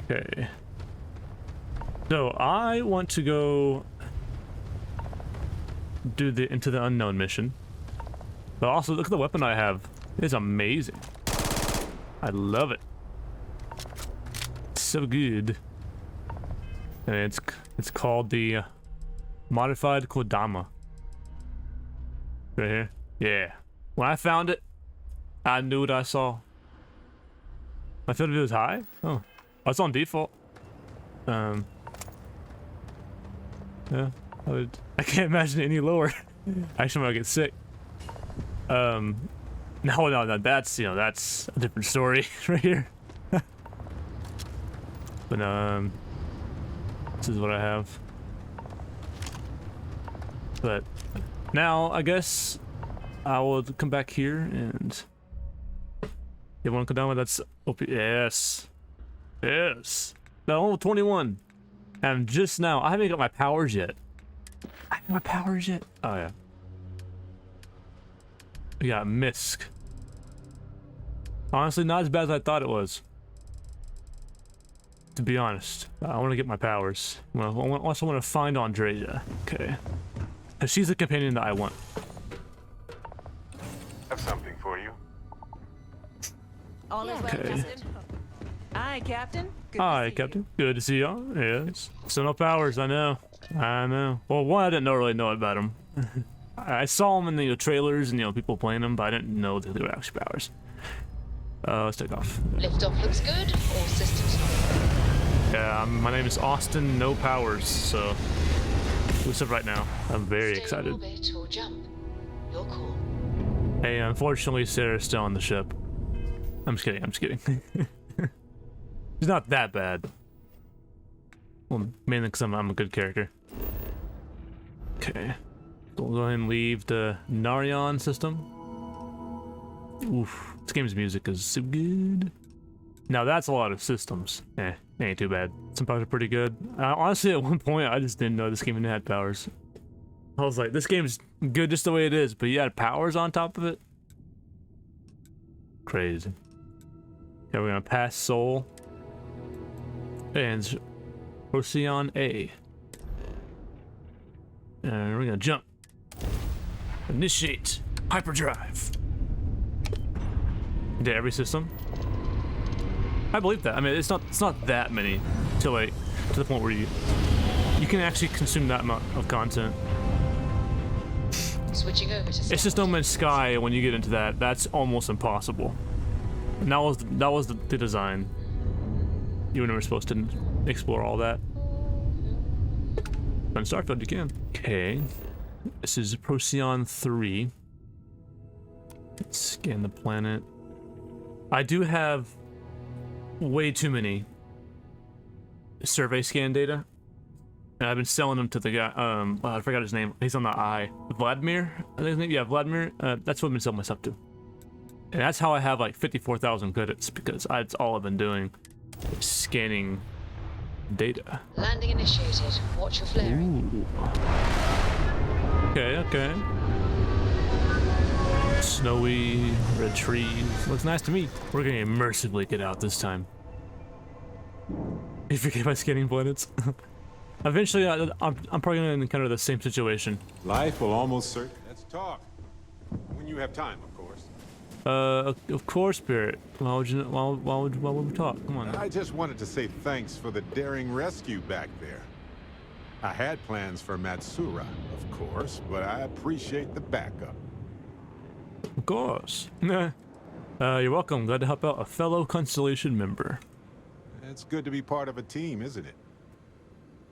Okay. So I want to go do the into the unknown mission. But also look at the weapon I have. It's amazing. I love it. It's so good. And it's called the modified Kodama. Right here. Yeah. When I found it, I knew what I saw. My field of view is high? Oh. It's on default. Yeah. I can't imagine it any lower. Actually, I'm gonna get sick. No, that's, you know, that's a different story right here. But this is what I have. But now I guess I will come back here and you want to come down with that's yes. No, level 21. And just now, I haven't got my powers yet. I haven't got my powers yet. Oh yeah. We got Misk. Honestly, not as bad as I thought it was. To be honest, I want to get my powers. Well, I also want to find Andrea. Okay. Because she's the companion that I want. Have something for you. All is well, Okay. Captain. Aye, Captain. Good Hi, to see Captain. Good to see y'all. Yes. So no powers, I know. Well, one, I didn't really know about them. I saw them in the trailers and, you know, people playing them, but I didn't know that they were actually powers. Let's take off. Liftoff looks good. All systems normal. Yeah, my name is Austin, no powers, so what's up right now? I'm very Stay excited. in orbit or jump. Your call. Hey, unfortunately, Sarah's still on the ship. I'm just kidding. She's not that bad. Well, mainly because I'm a good character. Okay. We'll go ahead and leave the Narion system. Oof, this game's music is so good. Now that's a lot of systems. Ain't too bad. Some powers are pretty good. Honestly, at one point, I just didn't know this game even had powers. I was like, this game's good just the way it is, but you had powers on top of it? Crazy. Okay, we're gonna pass Soul. And Procyon A. And we're gonna jump. Initiate hyperdrive. Into every system. I believe that. I mean, it's not that many to like to the point where you can actually consume that amount of content. Switching over to It's just No Man's Sky. When you get into that, that's almost impossible. And that was the design. You were never supposed to explore all that. But in Starfield, you can. Okay, this is Procyon 3. Let's scan the planet. I do have way too many survey scan data, and I've been selling them to the guy. I forgot his name. He's on the eye. Vladimir. I think his name. Yeah, Vladimir. That's what I've been selling my stuff to, and that's how I have like 54,000 credits because that's all I've been doing, scanning data. Landing initiated. Watch your flaring. Ooh. Okay. Snowy, red trees. Looks nice to me. We're gonna immersively get out this time. You forget my scanning planets. Eventually, I'm probably gonna encounter the same situation. Life will almost certainly. Let's talk. When you have time, of course. Of course, Spirit. Why would we talk? Come on. I just wanted to say thanks for the daring rescue back there. I had plans for Matsura, of course, but I appreciate the backup. Of course. You're welcome. Glad to help out a fellow Constellation member. It's good to be part of a team, isn't it?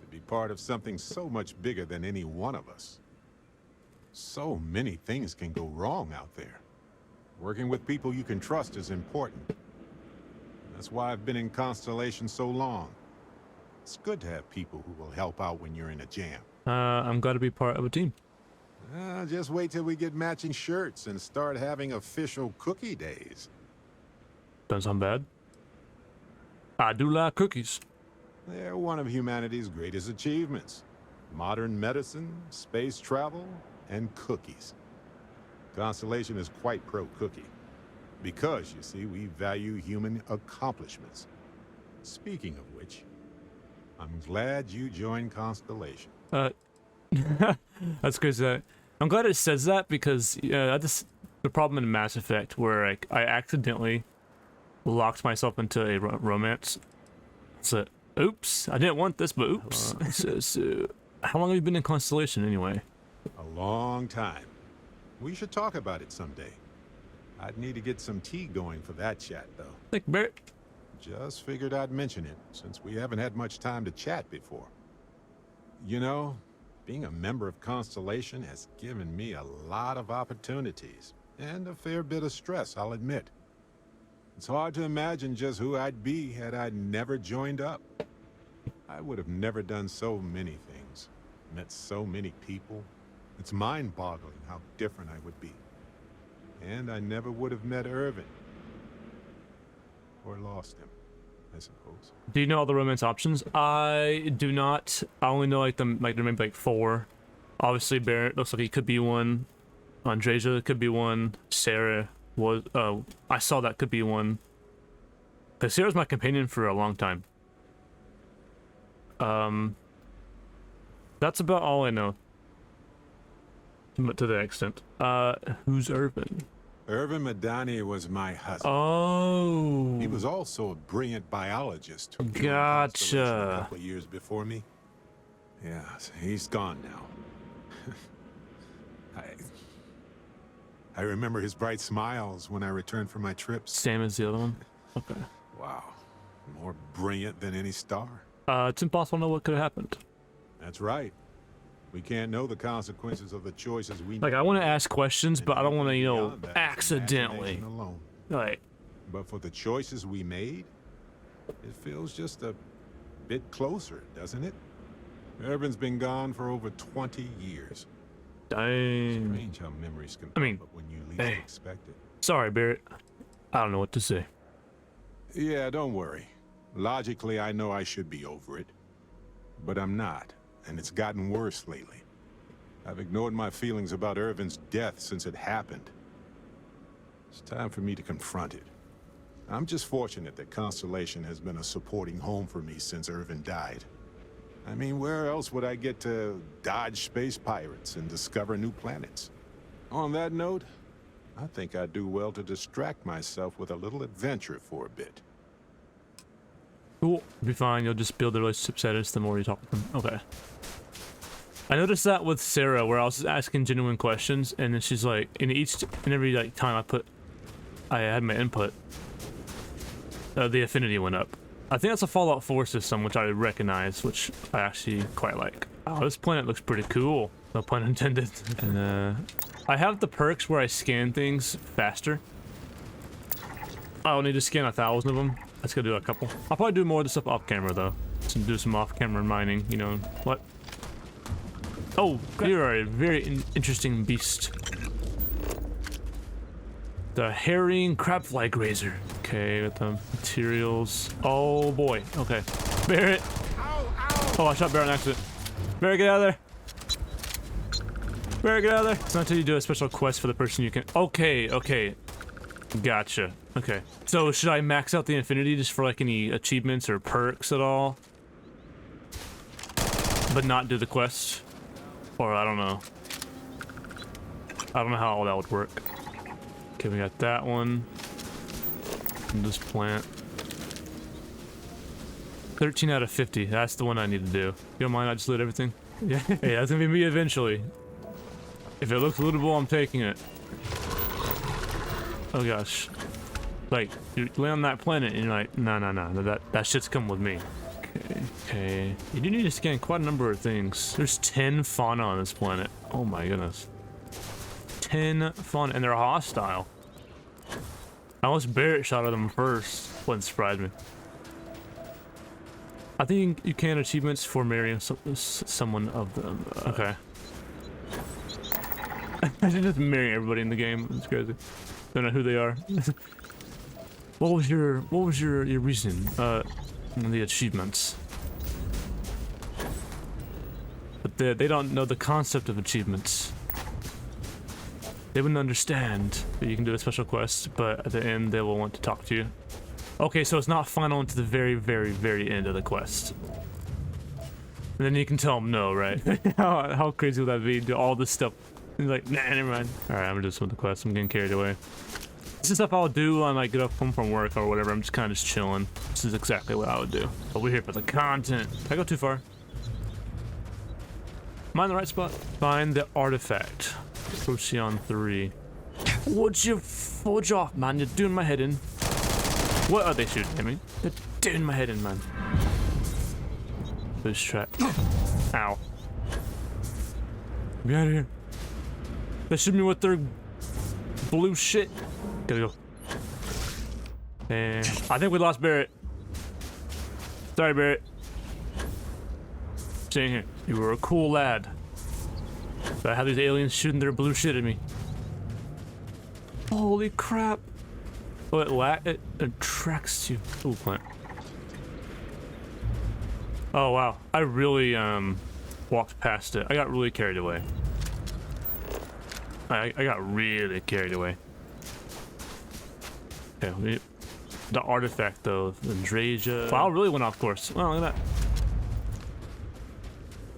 To be part of something so much bigger than any one of us. So many things can go wrong out there. Working with people you can trust is important. That's why I've been in Constellation so long. It's good to have people who will help out when you're in a jam. I'm glad to be part of a team. Just wait till we get matching shirts and start having official cookie days. Doesn't sound bad. I do like cookies. They're one of humanity's greatest achievements. Modern medicine, space travel, and cookies. Constellation is quite pro-cookie. Because, you see, we value human accomplishments. Speaking of which, I'm glad you joined Constellation. That's crazy. I'm glad it says that because that's the problem in Mass Effect where I accidentally locked myself into a romance. So, oops, I didn't want this, but oops. So, how long have you been in Constellation anyway? A long time. We should talk about it someday. I'd need to get some tea going for that chat, though. Like Barrett. Just figured I'd mention it, since we haven't had much time to chat before. You know, being a member of Constellation has given me a lot of opportunities, and a fair bit of stress, I'll admit. It's hard to imagine just who I'd be had I never joined up. I would have never done so many things, met so many people. It's mind-boggling how different I would be. And I never would have met Irvin. Or lost him, I suppose. Do you know all the romance options? I do not. I only know there may be like 4. Obviously, Barrett looks like he could be one. Andreja could be one. Sarah was. I saw that could be one. Cause Sarah's my companion for a long time. That's about all I know. But to the extent. Who's Irvin? Irvin Madani was my husband. Oh. He was also a brilliant biologist who joined Gotcha. Constellation a couple of years before me. Yeah, he's gone now. I remember his bright smiles when I returned from my trips. Same as the other one? Okay. Wow. More brilliant than any star. It's impossible to know what could have happened. That's right. We can't know the consequences of the choices we Like, make. I want to ask questions, but I don't want to, Beyond that, accidentally. imagination alone. Like, But for the choices we made, it feels just a bit closer, doesn't it? Irvin's been gone for over 20 years. dang. Strange how memories can I mean, pop up when you least hey. expect it. Sorry, Barrett. I don't know what to say. Yeah, don't worry. Logically, I know I should be over it. But I'm not, and it's gotten worse lately. I've ignored my feelings about Irvin's death since it happened. It's time for me to confront it. I'm just fortunate that Constellation has been a supporting home for me since Irvin died. I mean, where else would I get to dodge space pirates and discover new planets? On that note, I think I'd do well to distract myself with a little adventure for a bit. Cool. Be fine. You'll just build the relationship status the more you talk with them. Okay. I noticed that with Sarah, where I was asking genuine questions, and then she's like, in every time I had my input, the affinity went up. I think that's a Fallout 4 system, which I recognize, which I actually quite like. Oh, this planet looks pretty cool. No pun intended. And I have the perks where I scan things faster. I'll need to scan 1,000 of them. Let's go do a couple. I'll probably do more of this stuff off camera though. Do some off camera mining, you know. What? Oh, you are a very interesting beast. The herring crabfly grazer. Okay, with the materials. Oh boy. Okay. Barrett. Oh, I shot Barrett on accident. Barrett, get out of there. Barrett, get out of there. It's not until you do a special quest for the person you can. Okay, okay. Gotcha. Okay. So should I max out the infinity just for like any achievements or perks at all? But not do the quest? Or I don't know. I don't know how all that would work. Okay, we got that one. And this plant. 13 out of 50. That's the one I need to do. You don't mind I just loot everything? Yeah. Hey, that's gonna be me eventually. If it looks lootable, I'm taking it. Oh gosh. Like, you land on that planet and you're like, no, that shit's come with me. Okay. You do need to scan quite a number of things. There's 10 fauna on this planet. Oh my goodness. 10 fauna, and they're hostile. I almost Barrett shot at them first. Wouldn't surprise me. I think you can achievements for marrying someone of them. Okay. I should just marry everybody in the game. It's crazy. Don't know who they are. What was your reason? The achievements. But they don't know the concept of achievements. They wouldn't understand that you can do a special quest, but at the end they will want to talk to you. Okay, so it's not final until the very, very, very end of the quest. And then you can tell him no, right? how crazy would that be? Do all this stuff. He's like, nah, never mind. Alright, I'm gonna do some of the quests. I'm getting carried away. This is stuff I'll do when I get up home from work or whatever. I'm just kind of just chilling. This is exactly what I would do. But we're here for the content. Did I go too far? Am I in the right spot? Find the artifact. Procyon 3. Would you fudge off, man? You're doing my head in. What are they shooting at me? They're doing my head in, man. Boost track. Ow. Get out of here. They shoot me with their blue shit. Gotta go. And I think we lost Barrett. Sorry, Barrett. Staying here. You were a cool lad. But I have these aliens shooting their blue shit at me. Holy crap. Oh, it attracts you. Ooh, plant. Oh, wow. I really, walked past it. I got really carried away. I got really carried away. Okay, the artifact, though. The Drasia. Wow, I really went off course. Oh, look at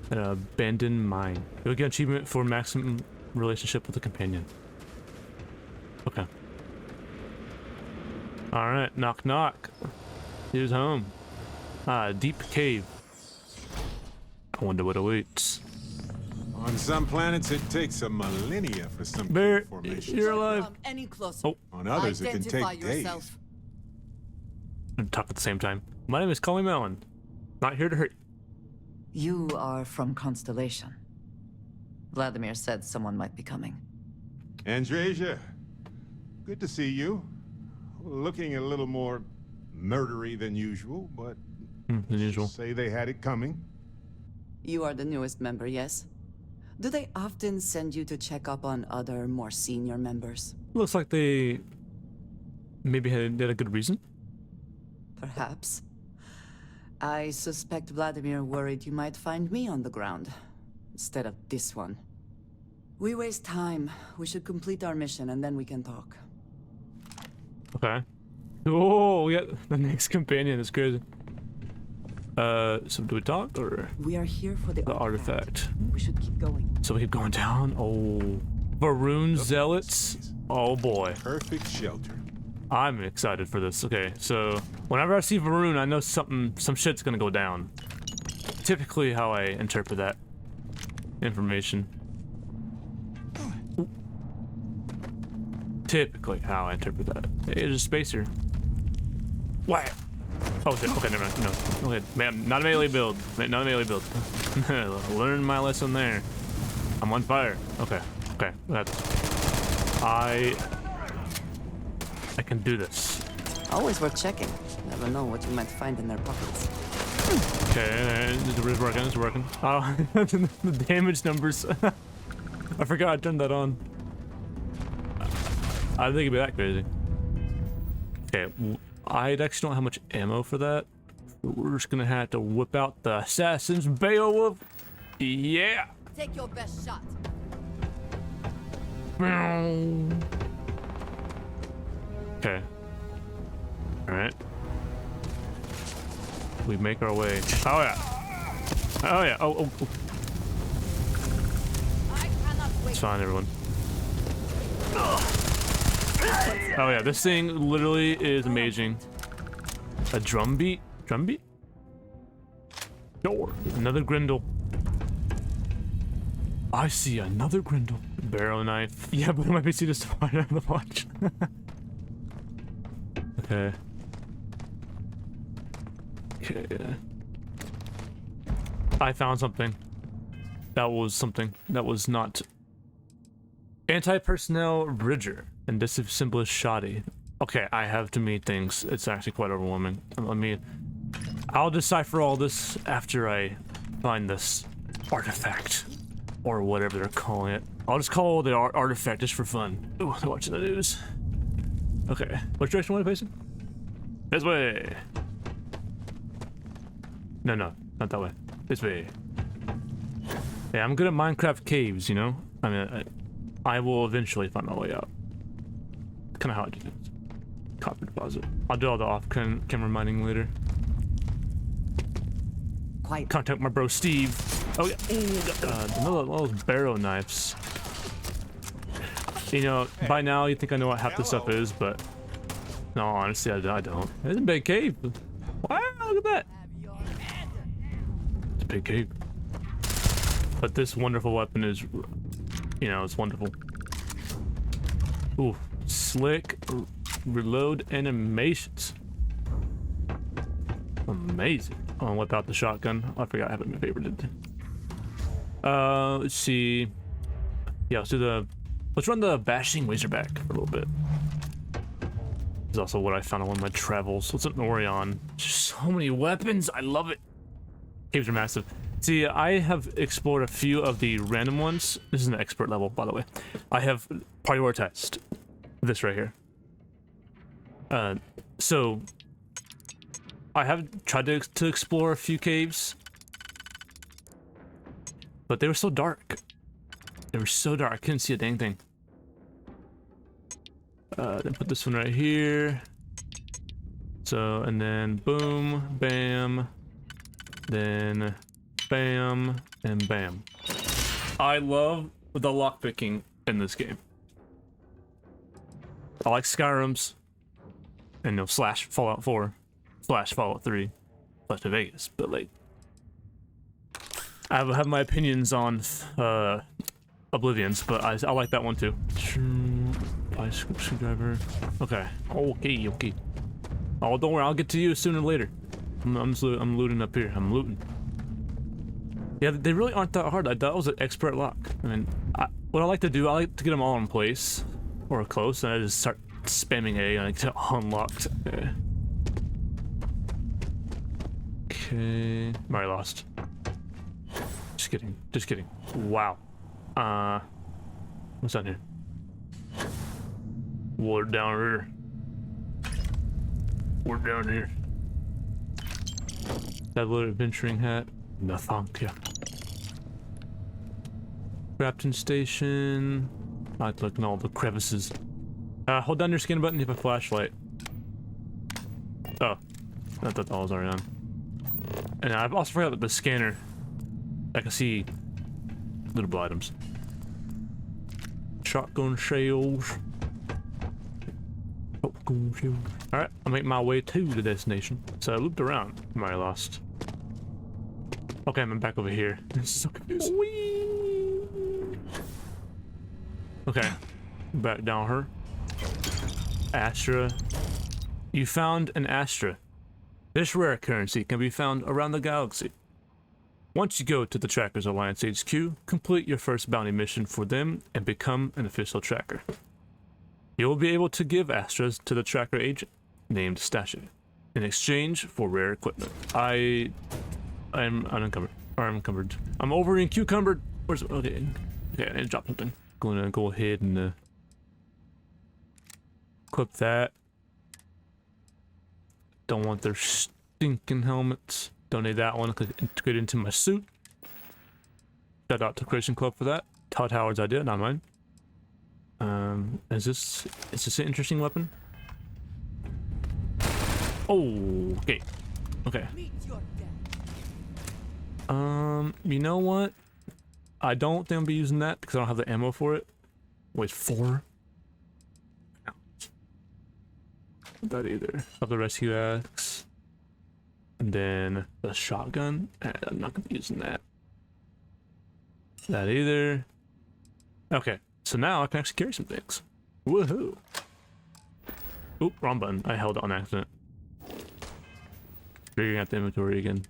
that. An abandoned mine. You'll get achievement for maximum relationship with a companion. Okay. Alright, knock knock. Here's home. Ah, deep cave. I wonder what awaits. On some planets, it takes a millennia for some Bear, cave formation. you're alive. Come any closer. Oh. On others, it can Identify take days. yourself. Talk at the same time. My name is Colin Mellon. Not here to hurt. You are from Constellation. Vladimir said someone might be coming. Andresia, good to see you. Looking a little more murdery than usual, but As usual. say they had it coming. You are the newest member, yes? Do they often send you to check up on other, more senior members? Looks like they maybe had a good reason. Perhaps. I suspect Vladimir worried you might find me on the ground, instead of this one. We waste time. We should complete our mission and then we can talk. Okay. Oh, we got the next companion. It's crazy. So do we talk or We are here for the artifact? We should keep going. So we keep going down. Oh, Varun Zealots. Oh boy, Perfect shelter. I'm excited for this. Okay, so whenever I see Varun, I know some shit's gonna go down. Typically, how I interpret that information. Typically, how I interpret that. It's a spacer. What? Oh shit. Okay, never mind. No. Okay, man, not a melee build. Not a melee build. Learn my lesson there. I'm on fire. Okay. Okay. That's. I can do this. Always worth checking. Never know what you might find in their pockets. Okay, it's working. It's working. Oh, the damage numbers. I forgot I turned that on. I didn't think it'd be that crazy. Okay, I actually don't have much ammo for that. We're just gonna have to whip out the Assassin's Beowulf. Yeah. Take your best shot. Okay. All right. We make our way. Oh yeah. Oh yeah. Oh. I cannot wait. It's fine, everyone. Oh yeah, this thing literally is amazing. A drum beat? Drum beat? Door. Another Grendel. I see another Grendel. Barrow knife. Yeah, but my PC just fired out of the watch. Okay. Okay. I found something. That was something. That was not. Anti-personnel Bridger. And this is simple as shoddy. Okay, I have to meet things. It's actually quite overwhelming. I'll decipher all this after I find this artifact. Or whatever they're calling it. I'll just call it the artifact just for fun. Ooh, they're watching the news. Okay, which direction am I facing? This way! No, not that way. This way. Yeah, I'm good at Minecraft caves, you know? I will eventually find my way out. Kind of how I do it. Copper deposit. I'll do all the off-camera mining later. Quite. Contact my bro Steve. Oh yeah. Another one of those barrow knives. You know, by now you think I know what half this stuff is, but no, honestly, I don't. It's a big cave. Wow, look at that. It's a big cave. But this wonderful weapon is, you know, it's wonderful. Ooh, slick reload animations. Amazing. I'm gonna whip out the shotgun. I forgot I have it my favorited. Let's see. Yeah, let's run the bashing razorback for a little bit. This is also what I found on one of my travels. What's up, Orion? Just so many weapons. I love it. Caves are massive. See, I have explored a few of the random ones. This is an expert level, by the way. I have prioritized this right here. So I have tried to explore a few caves, but they were so dark. They were so dark, I couldn't see a dang thing. Then put this one right here. So, and then boom, bam, then bam, and bam. I love the lockpicking in this game. I like Skyrim's, and no slash Fallout 4, slash Fallout 3, slash New Vegas, but like, I have my opinions on Oblivion's, but I like that one too. Screwdriver. Okay. Okay. Oh, don't worry, I'll get to you sooner or later. I'm looting up here. I'm looting. Yeah, they really aren't that hard. That was an expert lock. I mean, what I like to do, I like to get them all in place or close, and I just start spamming A and I get unlocked. Okay. I'm already lost. Just kidding. Just kidding. Wow. What's down here? Water down here. We're down here. That little adventuring hat. No thank you. Crafting station. I like looking at all the crevices. Hold down your skin button if a flashlight. Oh. I thought that was already on. And I've also forgot about the scanner. I can see little items. Shotgun shells. Shotgun shells. Alright, I'll make my way to the destination. So I looped around. I'm already lost. Okay, I'm back over here. This is so confusing. Whee! Okay, back down her. Astra. You found an Astra. This rare currency can be found around the galaxy. Once you go to the Trackers Alliance HQ, complete your first bounty mission for them and become an official tracker. You will be able to give Astras to the tracker agent, named Stasha, in exchange for rare equipment. I'm unencumbered. Or I'm encumbered. I'm over in cucumbered. Where's okay? Okay, I need to drop something. Gonna go ahead and equip that. Don't want their stinking helmets. Don't need that one because it integrated into my suit. Shout out to Creation Club for that. Todd Howard's idea, not mine. Is this an interesting weapon? Oh, okay. Okay. You know what? I don't think I'll be using that because I don't have the ammo for it. Wait, 4? Not that either. Of the rescue axe. And then the shotgun. I'm not gonna be using that. That either. Okay, so now I can actually carry some things. Woohoo! Oop, wrong button. I held it on accident. Figuring out the inventory again.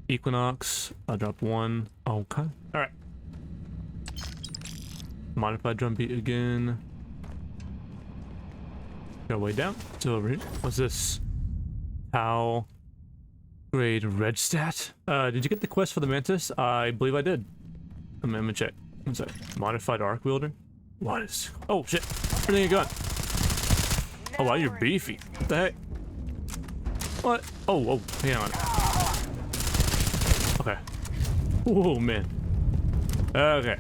Equinox. I'll drop 1. Okay. Alright. Modified drum beat again. Go way down. It's over here. What's this? How? Grade red stat? Did you get the quest for the Mantis? I believe I did. I'm gonna check. What's that? Modified arc wielder? What is? Oh shit! Everything you got? Oh wow, you're beefy. What the heck? What? Oh, hang on. Okay. Oh man. Okay.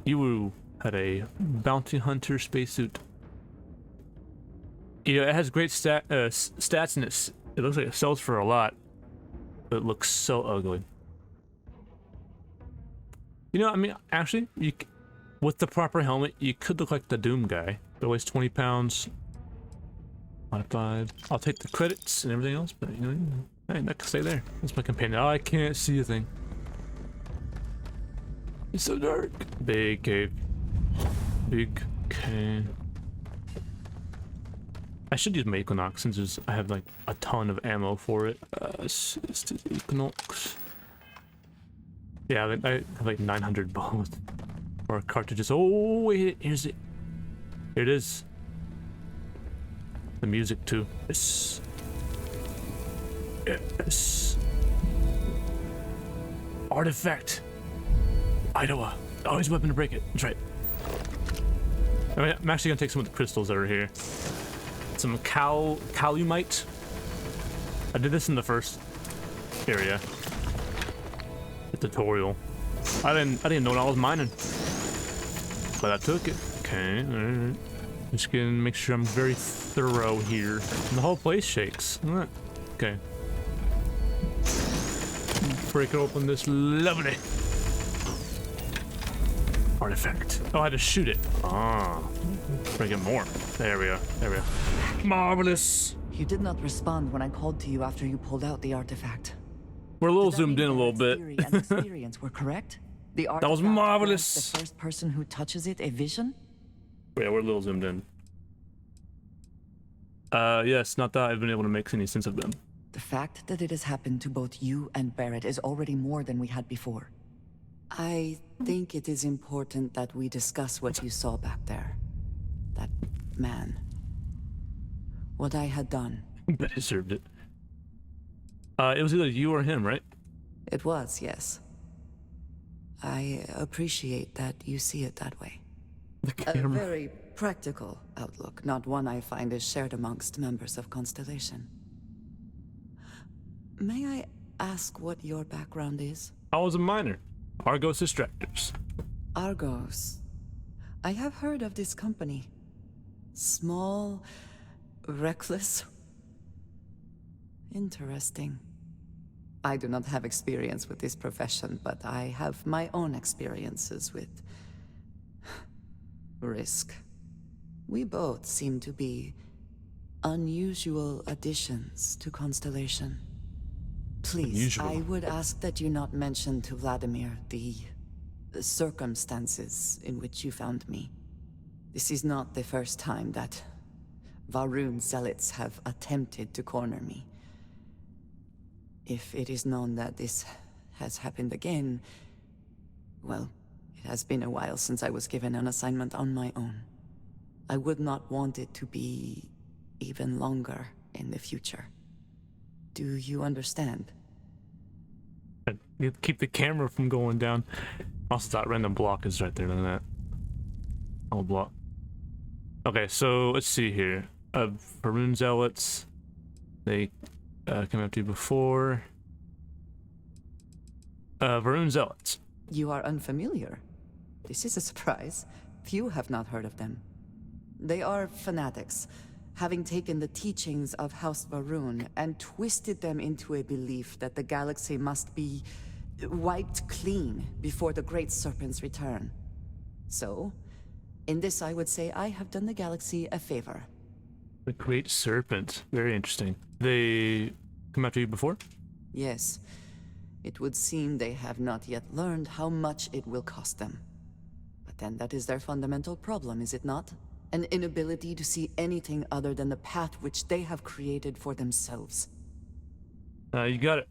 You had a bounty hunter spacesuit. Yeah, it has great stats and it looks like it sells for a lot, but it looks so ugly. You know, I mean, actually, with the proper helmet, you could look like the Doom guy. It weighs 20 pounds. Modified. I'll take the credits and everything else, but you know, I ain't not gonna stay there. That's my companion. Oh, I can't see a thing. It's so dark. Big cave. Big cave. I should use my Equinox since I have like a ton of ammo for it. Equinox. Yeah, I have like 900 bullets or cartridges. Oh, wait, here's it. Here it is. The music too. Yes. Yes. Artifact. Idaho. Always weapon to break it. That's right. I'm actually gonna take some of the crystals that are here. Some calumite. I did this in the first area. The tutorial. I didn't know what I was mining, but I took it. Okay, alright. Just gonna make sure I'm very thorough here. And the whole place shakes. Okay. Break open this lovely artifact. Oh, I had to shoot it. Ah, break it more. There we go. There we go. Marvelous. You did not respond when I called to you after you pulled out the artifact. We're a little Does that zoomed mean in a little Barrett's bit. theory and experience were correct? The That was artifact marvelous. grants the first person who touches it a vision? Yeah, we're a little zoomed in. Yes, not that I've been able to make any sense of them. The fact that it has happened to both you and Barrett is already more than we had before. I think it is important that we discuss what you saw back there. That man. What I had done. Bet he deserved it. It was either you or him, right? It was, yes. I appreciate that you see it that way. The A camera. very practical outlook, not one I find is shared amongst members of Constellation. May I ask what your background is? I was a miner. Argos Distractors. Argos. I have heard of this company. Small, reckless. Interesting. I do not have experience with this profession, but I have my own experiences with risk. We both seem to be unusual additions to Constellation. Please, Unusual. I would ask that you not mention to Vladimir the circumstances in which you found me. This is not the first time that Varun zealots have attempted to corner me. If it is known that this has happened again, well, it has been a while since I was given an assignment on my own. I would not want it to be even longer in the future. Do you understand? You keep the camera from going down. Also, that random block is right there, isn't it? Oh, block. Okay, so let's see here. Varun zealots. They came after you before. Varun zealots. You are unfamiliar. This is a surprise. Few have not heard of them. They are fanatics, having taken the teachings of House Varun and twisted them into a belief that the galaxy must be wiped clean before the Great Serpent's return. So, in this I would say I have done the galaxy a favor. The Great Serpent. Very interesting. They come after you before? Yes. It would seem they have not yet learned how much it will cost them. But then that is their fundamental problem, is it not? An inability to see anything other than the path which they have created for themselves. You got it.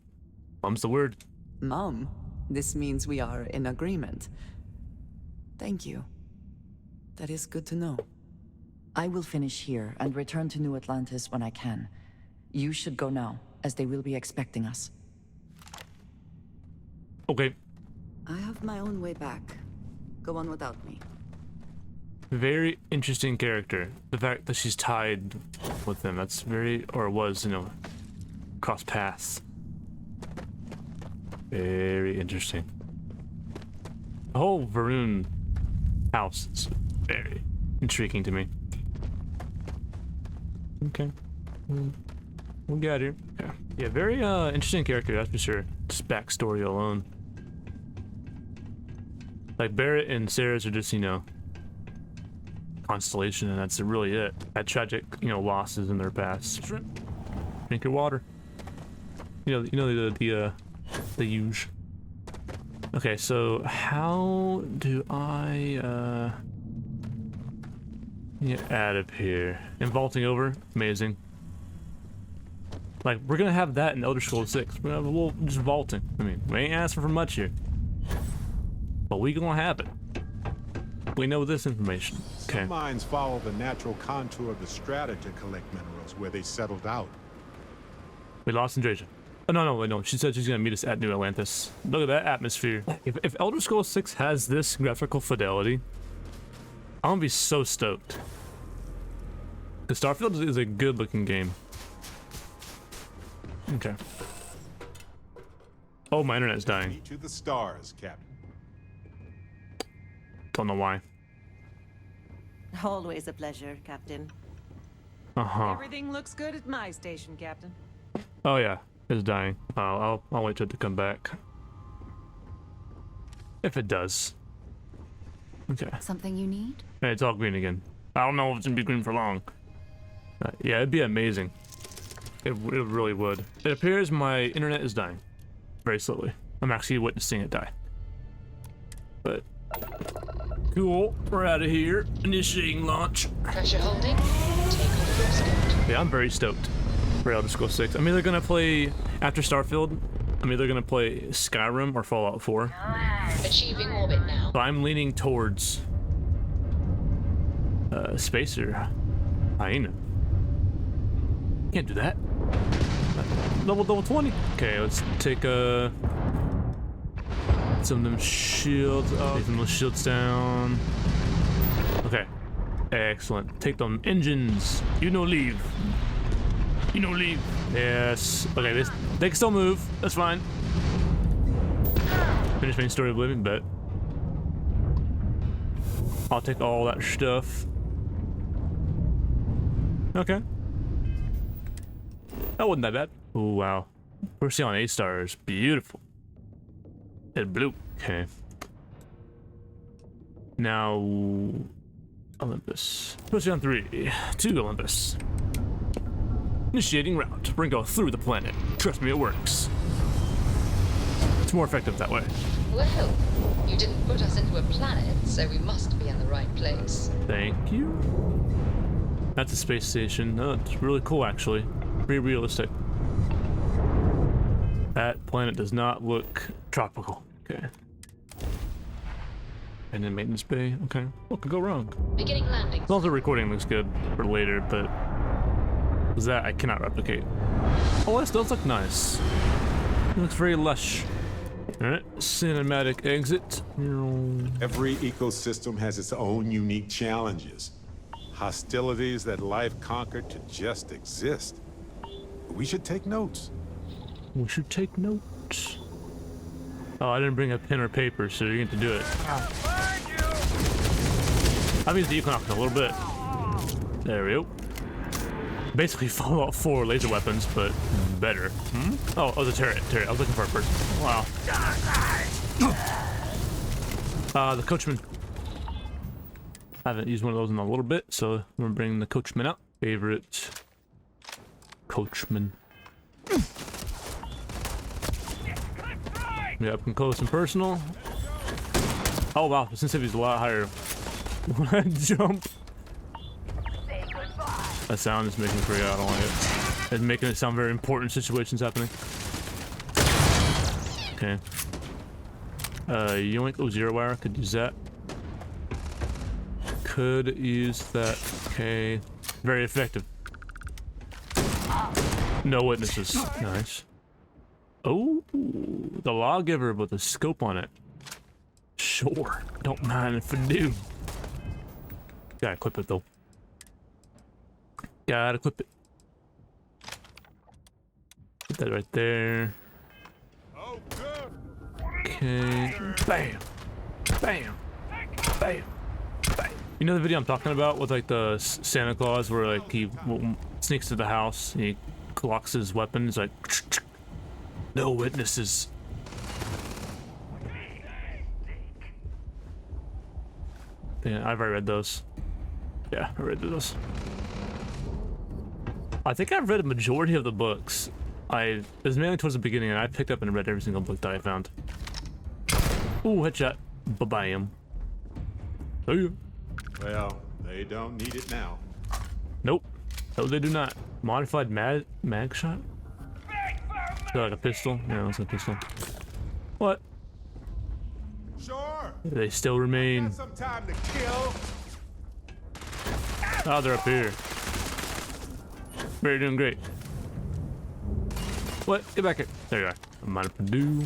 Mum's the word. Mom, this means we are in agreement. Thank you. That is good to know. I will finish here and return to New Atlantis when I can. You should go now, as they will be expecting us. Okay. I have my own way back. Go on without me. Very interesting character. The fact that she's tied with him, that's very, or was, you know, cross paths. Very interesting. The whole Varun house is very intriguing to me. Okay. We got here. Okay. Yeah, very interesting character, that's for sure. Just backstory alone. Like Barrett and Sarah's are just, you know, constellation, and that's really it. Had tragic, you know, losses in their past. Shrimp. Drink your water. You know the huge. Okay, so how do I get out of here? And vaulting over, amazing. Like we're gonna have that in Elder Scrolls 6. We're gonna have a little just vaulting. I mean, we ain't asking for much here, but we gonna have it. We know this information. Okay. Some mines follow the natural contour of the strata to collect minerals where they settled out. We lost Andrasia. Oh, no. She said she's gonna meet us at New Atlantis. Look at that atmosphere. If Elder Scrolls 6 has this graphical fidelity, I'm gonna be so stoked. Because Starfield is a good looking game. Okay. Oh, my internet's dying. To the stars, Captain. Don't know why. Always a pleasure, Captain. Uh-huh. Everything looks good at my station, Captain. Oh yeah, it's dying. I'll wait for it to come back. If it does. Okay. Something you need? Hey, it's all green again. I don't know if it's gonna be green for long. Yeah, it'd be amazing. It really would. It appears my internet is dying. Very slowly. I'm actually witnessing it die. But cool, we're out of here. Initiating launch. Pressure holding. Takeoff looks good. Yeah, I'm very stoked for Elder Scrolls 6. I'm either gonna play after Starfield. I'm either gonna play Skyrim or Fallout 4. Achieving orbit now. But I'm leaning towards Spacer Hyena. Can't do that. Level 20. Okay, let's take some of them shields up. Take some of those shields down. Okay. Excellent. Take them engines. You no leave. You no leave. Yes. Okay, they can still move. That's fine. Finish main story of living, but I'll take all that stuff. Okay. That wasn't that bad. Oh wow. We're seeing on A-star is beautiful. It's blue. Okay. Now Olympus. Push on 3 to Olympus. Initiating route. We're gonna go through the planet. Trust me, it works. It's more effective that way. Well, you didn't put us into a planet, so we must be in the right place. Thank you. That's a space station. Oh, it's really cool actually. Pretty realistic. That planet does not look tropical. Okay. And then maintenance bay. Okay. What could go wrong? Beginning landing. As long as the recording looks good for later, but that I cannot replicate. Oh, this does look nice. It looks very lush. Alright, cinematic exit. Every ecosystem has its own unique challenges. Hostilities that life conquered to just exist. We should take notes. We should take notes. Oh, I didn't bring a pen or paper, so you're going to do it. I've used the Equinox a little bit. There we go. Basically Fallout 4 laser weapons, but better. Hmm? Oh, the turret. I was looking for a person. Wow. The coachman. I haven't used one of those in a little bit, so I'm gonna bring the coachman out. Favorite coachman. Yeah, up and close and personal. Oh wow, the sensitivity's a lot higher when I jump. That sound is making me freak out. I don't like it. It's making it sound very important situations happening. Okay. Yoink. Oh, zero wire. Could use that. Could use that. Okay. Very effective. No witnesses. Nice. Oh, the lawgiver with a scope on it. Sure. Don't mind if I do. Gotta equip it though. Gotta equip it. Put that right there. Okay. Bam. Bam. Bam. Bam. You know the video I'm talking about with like the Santa Claus where like he Sneaks to the house. He clocks his weapon. He's like, no witnesses. Yeah, I've already read those. Yeah, I read those. I think I've read a majority of the books. It was mainly towards the beginning, and I picked up and read every single book that I found. Ooh, headshot. Ba-bam. Oh, yeah. Well, they don't need it now. Nope. No, they do not. Modified mag shot? Is that like a pistol? Yeah, it's a pistol. What? Sure. They still remain. Got some time to kill. Oh, they're up here. Very doing great. What? Get back here. There you are. I'm out of Purdue.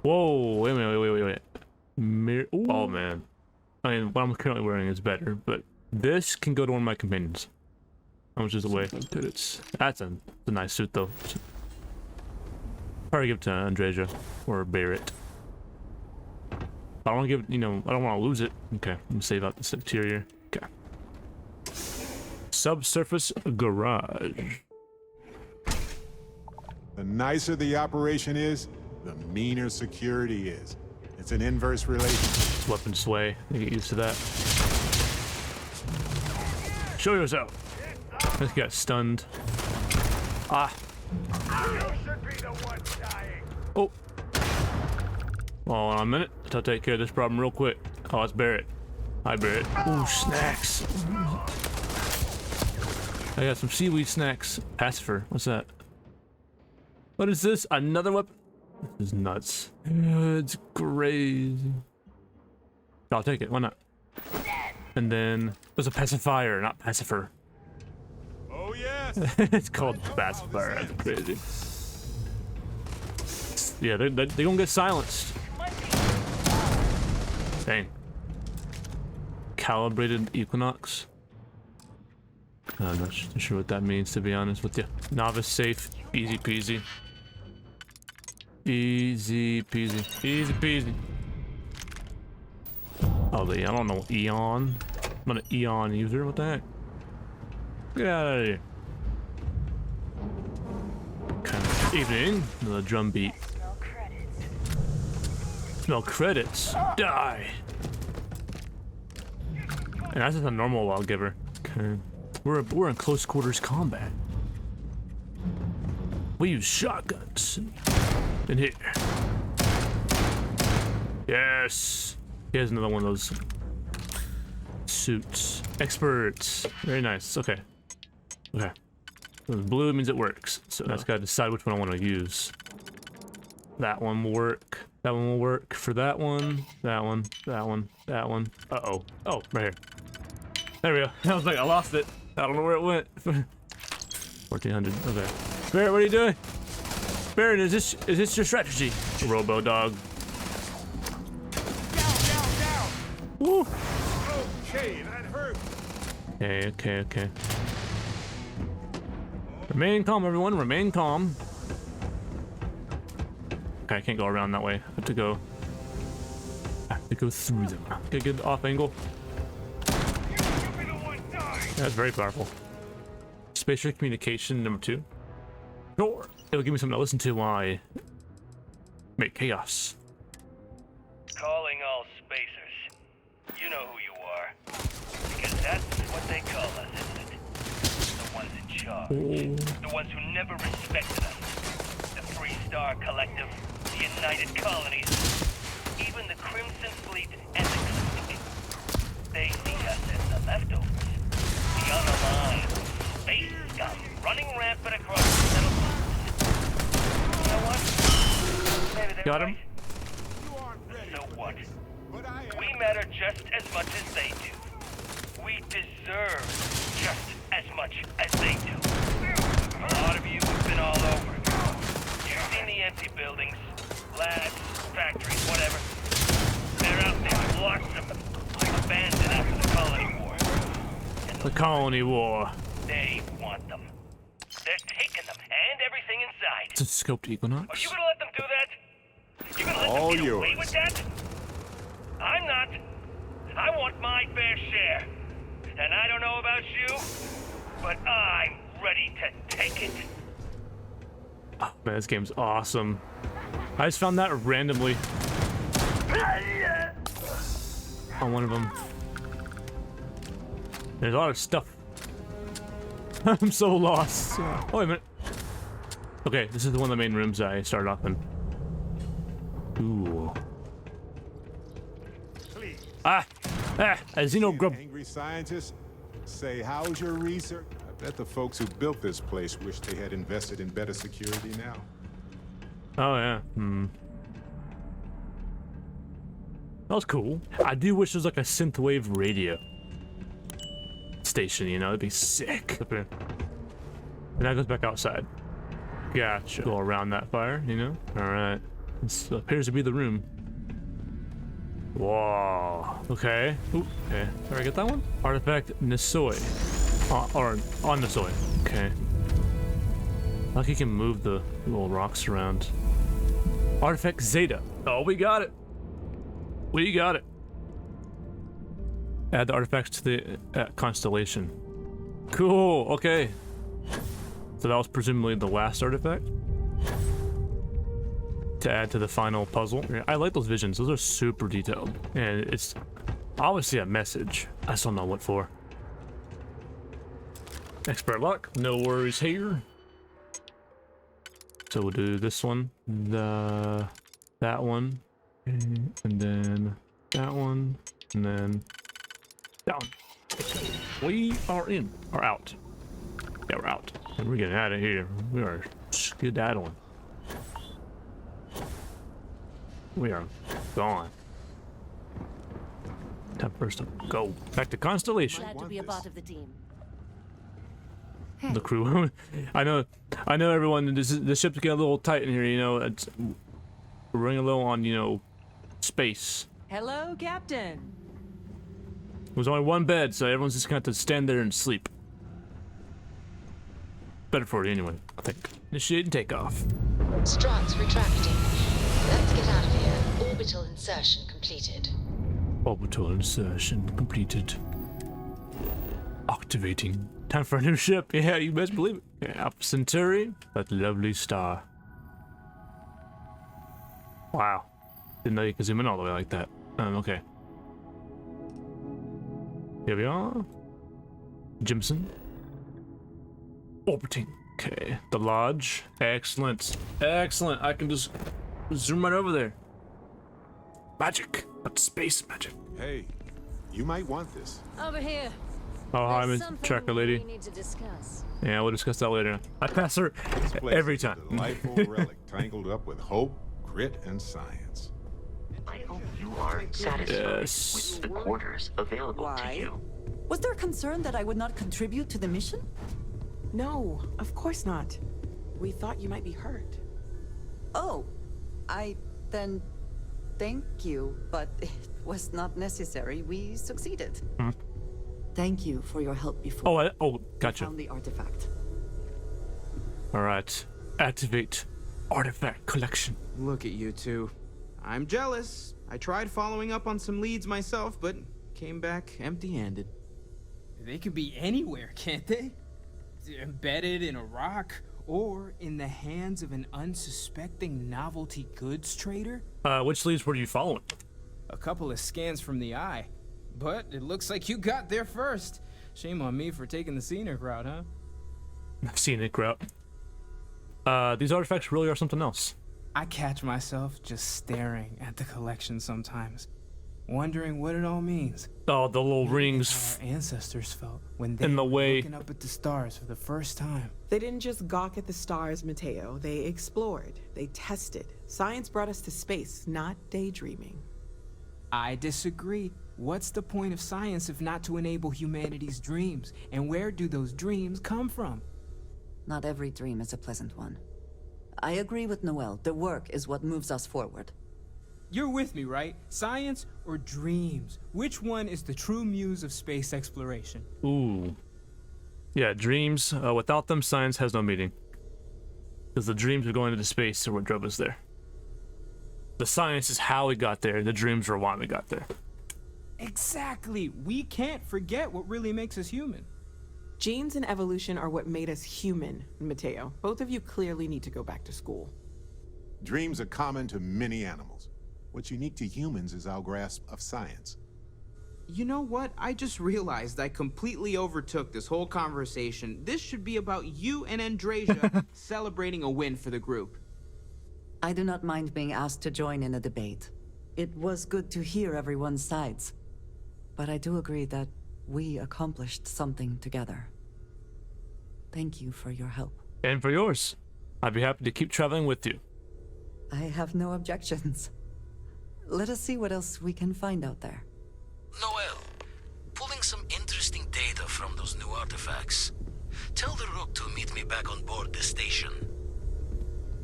Whoa, wait a minute, wait. Oh man. I mean, what I'm currently wearing is better, but this can go to one of my companions. How much is the way? That's a nice suit though. Probably give it to Andreja or Barrett. I don't want to give it, I don't want to lose it. Okay, I'm gonna save out this interior. Okay. Subsurface garage. The nicer the operation is, the meaner security is. It's an inverse relationship. Weapon sway. You get used to that. Show yourself. This got stunned. Ah. Oh. Hold on a minute. I'll take care of this problem real quick. Oh, it's Barrett. Hi, Barrett. Ooh, snacks. I got some seaweed snacks. Pacifer. What's that? What is this? Another weapon? This is nuts. It's crazy. I'll take it. Why not? And then there's a pacifier, not pacifer. Oh yes. It's called pacifier. That's crazy. Yeah, they're gonna get silenced. Dang. Calibrated equinox. I'm not sure what that means, to be honest with you. Novice safe, easy peasy. Easy peasy. Easy peasy. Oh, I don't know. Eon. I'm an Eon user. What the heck? Get out of here. Kind of evening. Another drum beat. Smell credits. Die. And that's just a normal lawgiver. Okay. We're in close quarters combat. We use shotguns. In here. Yes. He has another one of those suits. Experts. Very nice. Okay. Okay. So blue means it works. So that's gotta decide which one I want to use. That one will work. That one will work for that one. That one. That one. That one. Uh-oh. Oh, right here. There we go. I was like, I lost it. I don't know where it went. 1400. Okay. Barrett, what are you doing? Barrett, is this your strategy? Robo dog. Down. Woo. Okay, that hurt. Okay. Remain calm, everyone. Remain calm. Okay, I can't go around that way. I have to go through them. Get a good off angle. That's very powerful. Spatial communication number 2. Sure. It'll give me something to listen to while I make chaos. Calling all spacers. You know who you are. Because that's what they call us, isn't it? The ones in charge. The ones who never respected us. The Free Star Collective, the United Colonies, even the Crimson Fleet and the Cryptic. They see us as the leftovers. The unaligned space scum running rampant across the settlement. You know what? Maybe they're Got him. right. You aren't ready. So what? But I am. We matter just as much as they do. We deserve just as much as they do. A lot of you have been all over. You've seen the empty buildings, labs, factories, whatever. They're out there, lots of them, abandoned after the colony war. The colony war. They want them. They're taking them and everything inside. It's a scoped Are equinox. you gonna let them do that? You gonna let All them get away yours. with that? I'm not. I want my fair share. And I don't know about you, but I'm ready to take it. Oh, man, this game's awesome. I just found that randomly on one of them. There's a lot of stuff. I'm so lost. Oh, wait a minute. Okay, this is one of the main rooms I started off in. Ooh. A xenogrub. Angry scientists say, how's your research? I bet the folks who built this place wish they had invested in better security now. Oh, yeah. That was cool. I do wish there was like a synthwave radio station, you know? It'd be sick. Up here. And that goes back outside. Gotcha. Go around that fire, you know? Alright. This appears to be the room. Whoa. Okay. Ooh, okay. Did I get that one? Artifact Nisoi. Or on Nisoi. Okay. Like you can move the little rocks around. Artifact Zeta. Oh, we got it. We got it. Add the artifacts to the constellation. Cool. Okay. So that was presumably the last artifact to add to the final puzzle. I like those visions. Those are super detailed. And it's obviously a message. I just don't know what for. Expert luck. No worries here. So we'll do this one, that one, and then that one, and then that one. We are in, or out. Yeah, we're out. And we're getting out of here. We are skedaddling. We are gone. Time for us to go back to Constellation. Glad to be a part of the team. The crew. I know everyone. The ship's getting a little tight in here. You know, we're running a little on, you know, space. Hello, Captain. There's only one bed, so everyone's just gonna have to stand there and sleep. Better for you anyway, I think. Initiating takeoff. Struts retracting. Let's get out of here. Orbital insertion completed. Orbital insertion completed. Activating. Time for a new ship. Yeah, you best believe it. Yeah, Alpha Centauri, that lovely star. Wow. Didn't know you could zoom in all the way like that. Okay. Here we are. Jimson. Orbiting. Okay. The lodge. Excellent. Excellent. I can just zoom right over there. Magic. That's space magic. Hey, you might want this. Over here. Oh, hi, There's Miss something Tracker Lady. we need to discuss. Yeah, we'll discuss that later. I pass her This place every is a time. delightful relic tangled up with hope, grit, and science. I hope you are satisfied Yes. with the quarters available Why? to you. Was there concern that I would not contribute to the mission? No, of course not. We thought you might be hurt. Oh, then thank you, but it was not necessary. We succeeded. Thank you for your help before. Oh, we gotcha. found the artifact. All right. Activate artifact collection. Look at you two. I'm jealous. I tried following up on some leads myself, but came back empty-handed. They could be anywhere, can't they? Embedded in a rock, or in the hands of an unsuspecting novelty goods trader? Which leads were you following? A couple of scans from the eye. But it looks like you got there first. Shame on me for taking the scenic route, huh? Scenic route. These artifacts really are something else. I catch myself just staring at the collection sometimes, wondering what it all means. Oh, the little Maybe rings it's how our ancestors felt when they in the were way. looking up at the stars for the first time. They didn't just gawk at the stars, Mateo. They explored. They tested. Science brought us to space, not daydreaming. I disagree. What's the point of science if not to enable humanity's dreams? And where do those dreams come from? Not every dream is a pleasant one. I agree with Noel. The work is what moves us forward. You're with me, right? Science or dreams? Which one is the true muse of space exploration? Ooh. Yeah, dreams. Without them, science has no meaning. Because the dreams of going into space are what drove us there. The science is how we got there. The dreams are why we got there. Exactly. We can't forget what really makes us human. Genes and evolution are what made us human, Mateo. Both of you clearly need to go back to school. Dreams are common to many animals. What's unique to humans is our grasp of science. You know what? I just realized I completely overtook this whole conversation. This should be about you and Andrasia celebrating a win for the group. I do not mind being asked to join in a debate. It was good to hear everyone's sides. But I do agree that we accomplished something together. Thank you for your help. And for yours. I'd be happy to keep traveling with you. I have no objections. Let us see what else we can find out there. Noel, pulling some interesting data from those new artifacts. Tell the Rook to meet me back on board the station.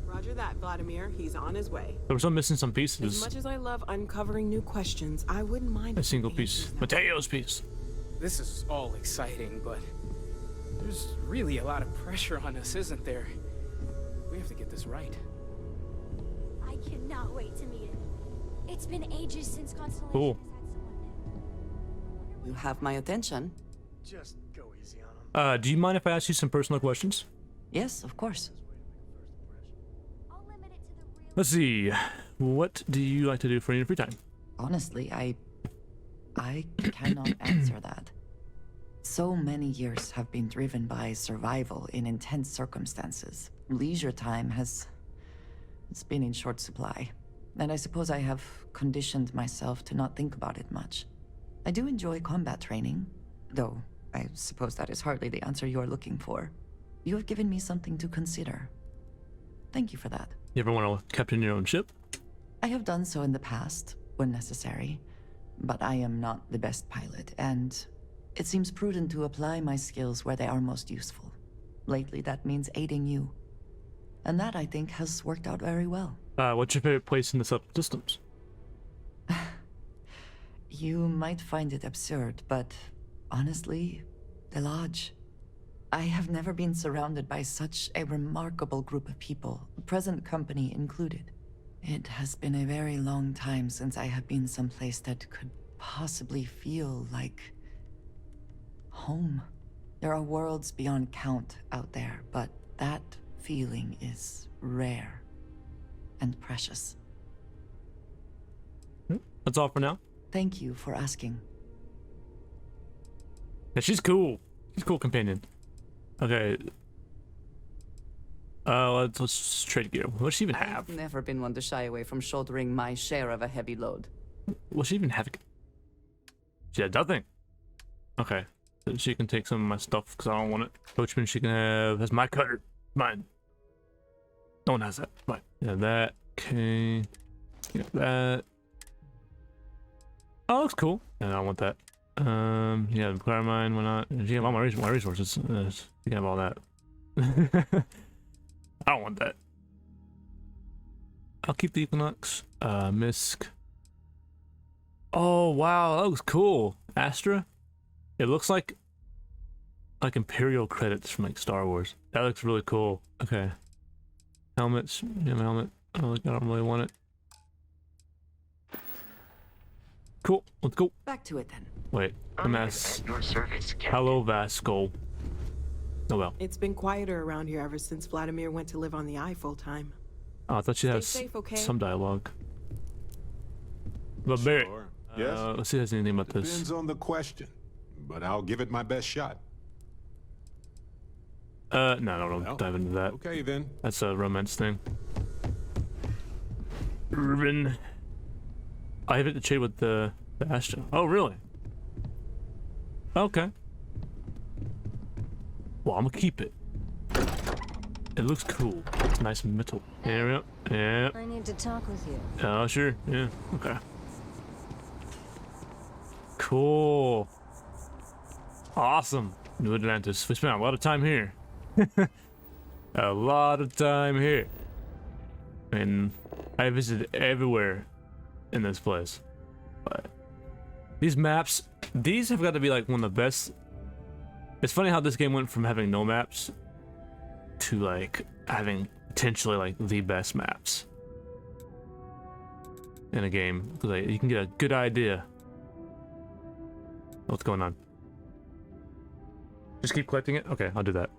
Roger that, Vladimir. He's on his way. There was some missing some pieces. As much as I love uncovering new questions, I wouldn't mind a single piece. Mateo's piece. This is all exciting, but there's really a lot of pressure on us, isn't there? We have to get this right. I cannot wait to meet him. It's been ages since Constellation Cool. has had someone new. You have my attention. Just go easy on him. Do you mind if I ask you some personal questions? Yes, of course. I'll limit it to the real. Let's see. What do you like to do for your free time? Honestly, I cannot answer that. So many years have been driven by survival in intense circumstances. Leisure time it's been in short supply. And I suppose I have conditioned myself to not think about it much. I do enjoy combat training, though I suppose that is hardly the answer you are looking for. You have given me something to consider. Thank you for that. You ever want to captain your own ship? I have done so in the past, when necessary, but I am not the best pilot, and it seems prudent to apply my skills where they are most useful. Lately, that means aiding you. And that, I think, has worked out very well. What's your favorite place in the systems? You might find it absurd, but honestly, the Lodge. I have never been surrounded by such a remarkable group of people, present company included. It has been a very long time since I have been someplace that could possibly feel like home. There are worlds beyond count out there, but that feeling is rare and precious. That's all for now. Thank you for asking. Yeah, she's cool. She's a cool companion. Okay. Let's trade gear. What does she even have? I've never been one to shy away from shouldering my share of a heavy load. What does she even have? She had nothing. Okay. So she can take some of my stuff because I don't want it. Coachman she can have. That's my cutter. Mine. No one has that. Mine. Yeah, that. Okay. Yeah, that. Oh, looks cool. And I don't want that. Yeah, acquire mine, why not? She have all my resources. You can have all that. I don't want that. I'll keep the Equinox. Misk. Oh, wow, that looks cool. Astra? It looks like Imperial credits from like Star Wars. That looks really cool. Okay. Helmets. Yeah, my helmet. Oh, I don't really want it. Cool. Let's go. Back to it then. Wait. MS. Your service, Captain. Hello, Vasco. Oh well. It's been quieter around here ever since Vladimir went to live on the Eye full time. Oh, I thought she has safe, okay? some dialogue. But Barry, Sure. Yes? let's see if there's anything about this. Depends on the question, but I'll give it my best shot. No, don't Well, dive into that. Okay, then. That's a romance thing. Ruben. I have it to trade with the Astra. Oh, really? Okay. Well, I'm gonna keep it. It looks cool. It's nice and metal. Yeah, yeah. I need to talk with you. Oh, sure. Yeah. Okay. Cool. Awesome. New Atlantis. We spent a lot of time here. A lot of time here. And I visited everywhere in this place. But these maps, these have got to be like one of the best. It's funny how this game went from having no maps to like having potentially like the best maps in a game, because like, you can get a good idea what's going on. Just keep collecting it? Okay, I'll do that.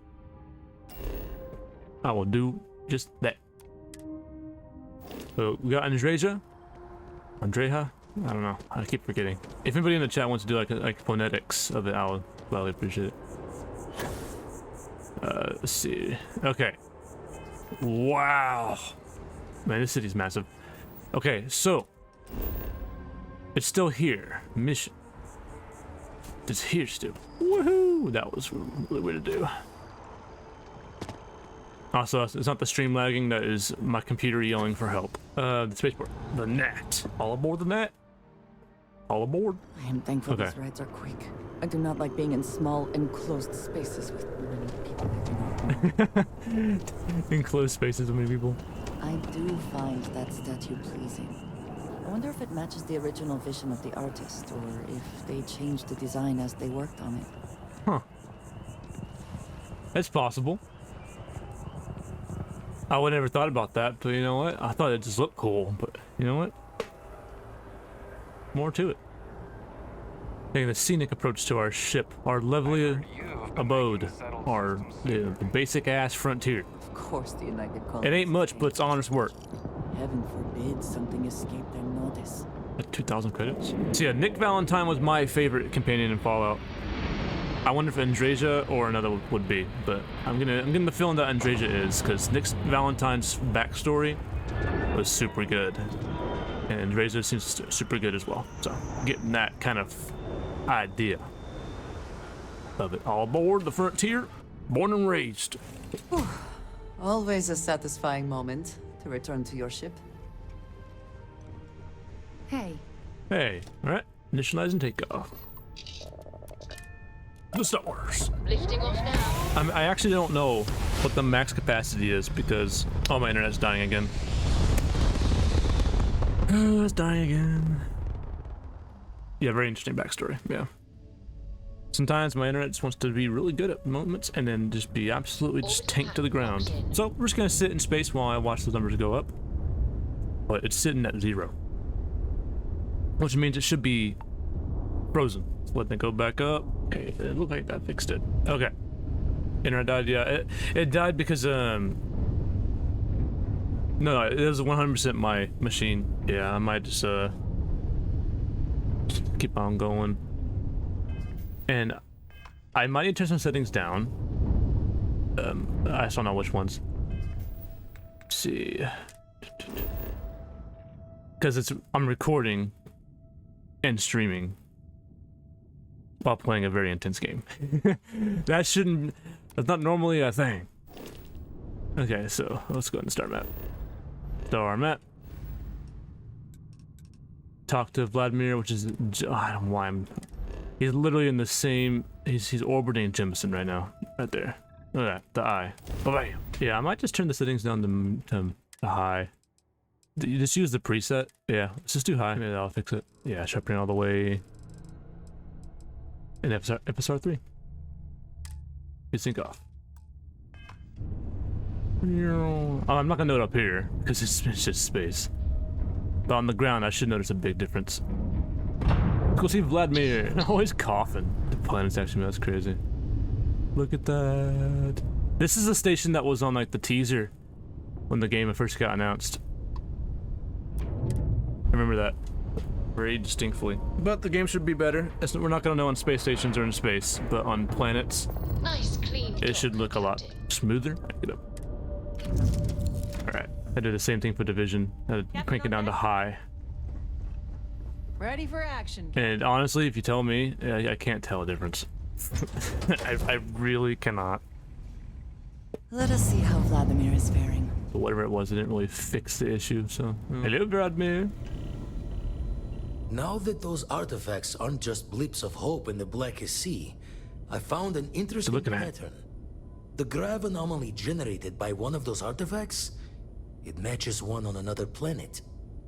I will do just that. So we got Andreja? Andreja? I don't know. I keep forgetting. If anybody in the chat wants to do like phonetics of it, I'll gladly appreciate it. Let's see. Okay. Wow. Man, this city's massive. Okay, so it's still here. Mission. It's here still. Woohoo! That was really weird to do. Also, it's not the stream lagging, that is my computer yelling for help. The spaceport. The net. All aboard the net? All aboard? I am thankful these rides are quick. I do not like being in small, enclosed spaces with many people I do not know. Enclosed spaces with many people. I do find that statue pleasing. I wonder if it matches the original vision of the artist, or if they changed the design as they worked on it. Huh. That's possible. I would never thought about that, but you know what? I thought it just looked cool, but you know what? More to it. Taking the scenic approach to our ship, our lovely abode, our the basic ass frontier. Of course, the United Colonies. It ain't much, but it's honest work. Heaven forbid something escaped their notice. 2,000 credits. So yeah, Nick Valentine was my favorite companion in Fallout. I wonder if Andreja or another would be, but I'm getting the feeling that Andreja is, because Nick Valentine's backstory was super good, and Andreja seems super good as well. So getting that kind of idea of it. All aboard the frontier, born and raised. Always a satisfying moment to return to your ship. Hey. Hey, all right, initialize and take off. The stars. Lifting off now. I actually don't know what the max capacity is because my internet's dying again. It's dying again. Yeah, very interesting backstory. Yeah. Sometimes my internet just wants to be really good at moments and then just be absolutely just tanked to the ground. So we're just gonna sit in space while I watch those numbers go up. But it's sitting at 0, which means it should be frozen. Let it go back up. Okay, it looked like that fixed it. Okay. Internet died, yeah. It died because, no, it was 100% my machine. Yeah, I might just keep on going. And I might need to turn some settings down. I just don't know which ones. Let's see. Because I'm recording and streaming while playing a very intense game. That's not normally a thing. Okay, so let's go ahead and start map. Star map. Talk to Vladimir, which is, I don't know why he's literally in the same, he's orbiting Jemison right now, right there. Look at that, the eye. Bam. Yeah, I might just turn the settings down to high. You just use the preset. Yeah, let's just do high. Maybe that'll fix it. Yeah, sharpening all the way. And FSR 3. You sync off. I'm not gonna note up here because it's just space. But on the ground, I should notice a big difference. Let's go see Vladimir. Oh, he's coughing. The planet's actually, that's crazy. Look at that. This is a station that was on like the teaser when the game first got announced. I remember that very distinctly. But the game should be better. We're not gonna know on space stations or in space, but on planets, Nice, clean. it should look a lot smoother. Get up. All right, I did the same thing for Division. Crank it down to high. Ready for action. And honestly, if you tell me, I can't tell a difference. I really cannot. Let us see how Vladimir is faring. But whatever it was, it didn't really fix the issue, so... Hello, Vladimir. Now that those artifacts aren't just blips of hope in the Blackest Sea, I found an interesting pattern. The grav anomaly generated by one of those artifacts, it matches one on another planet.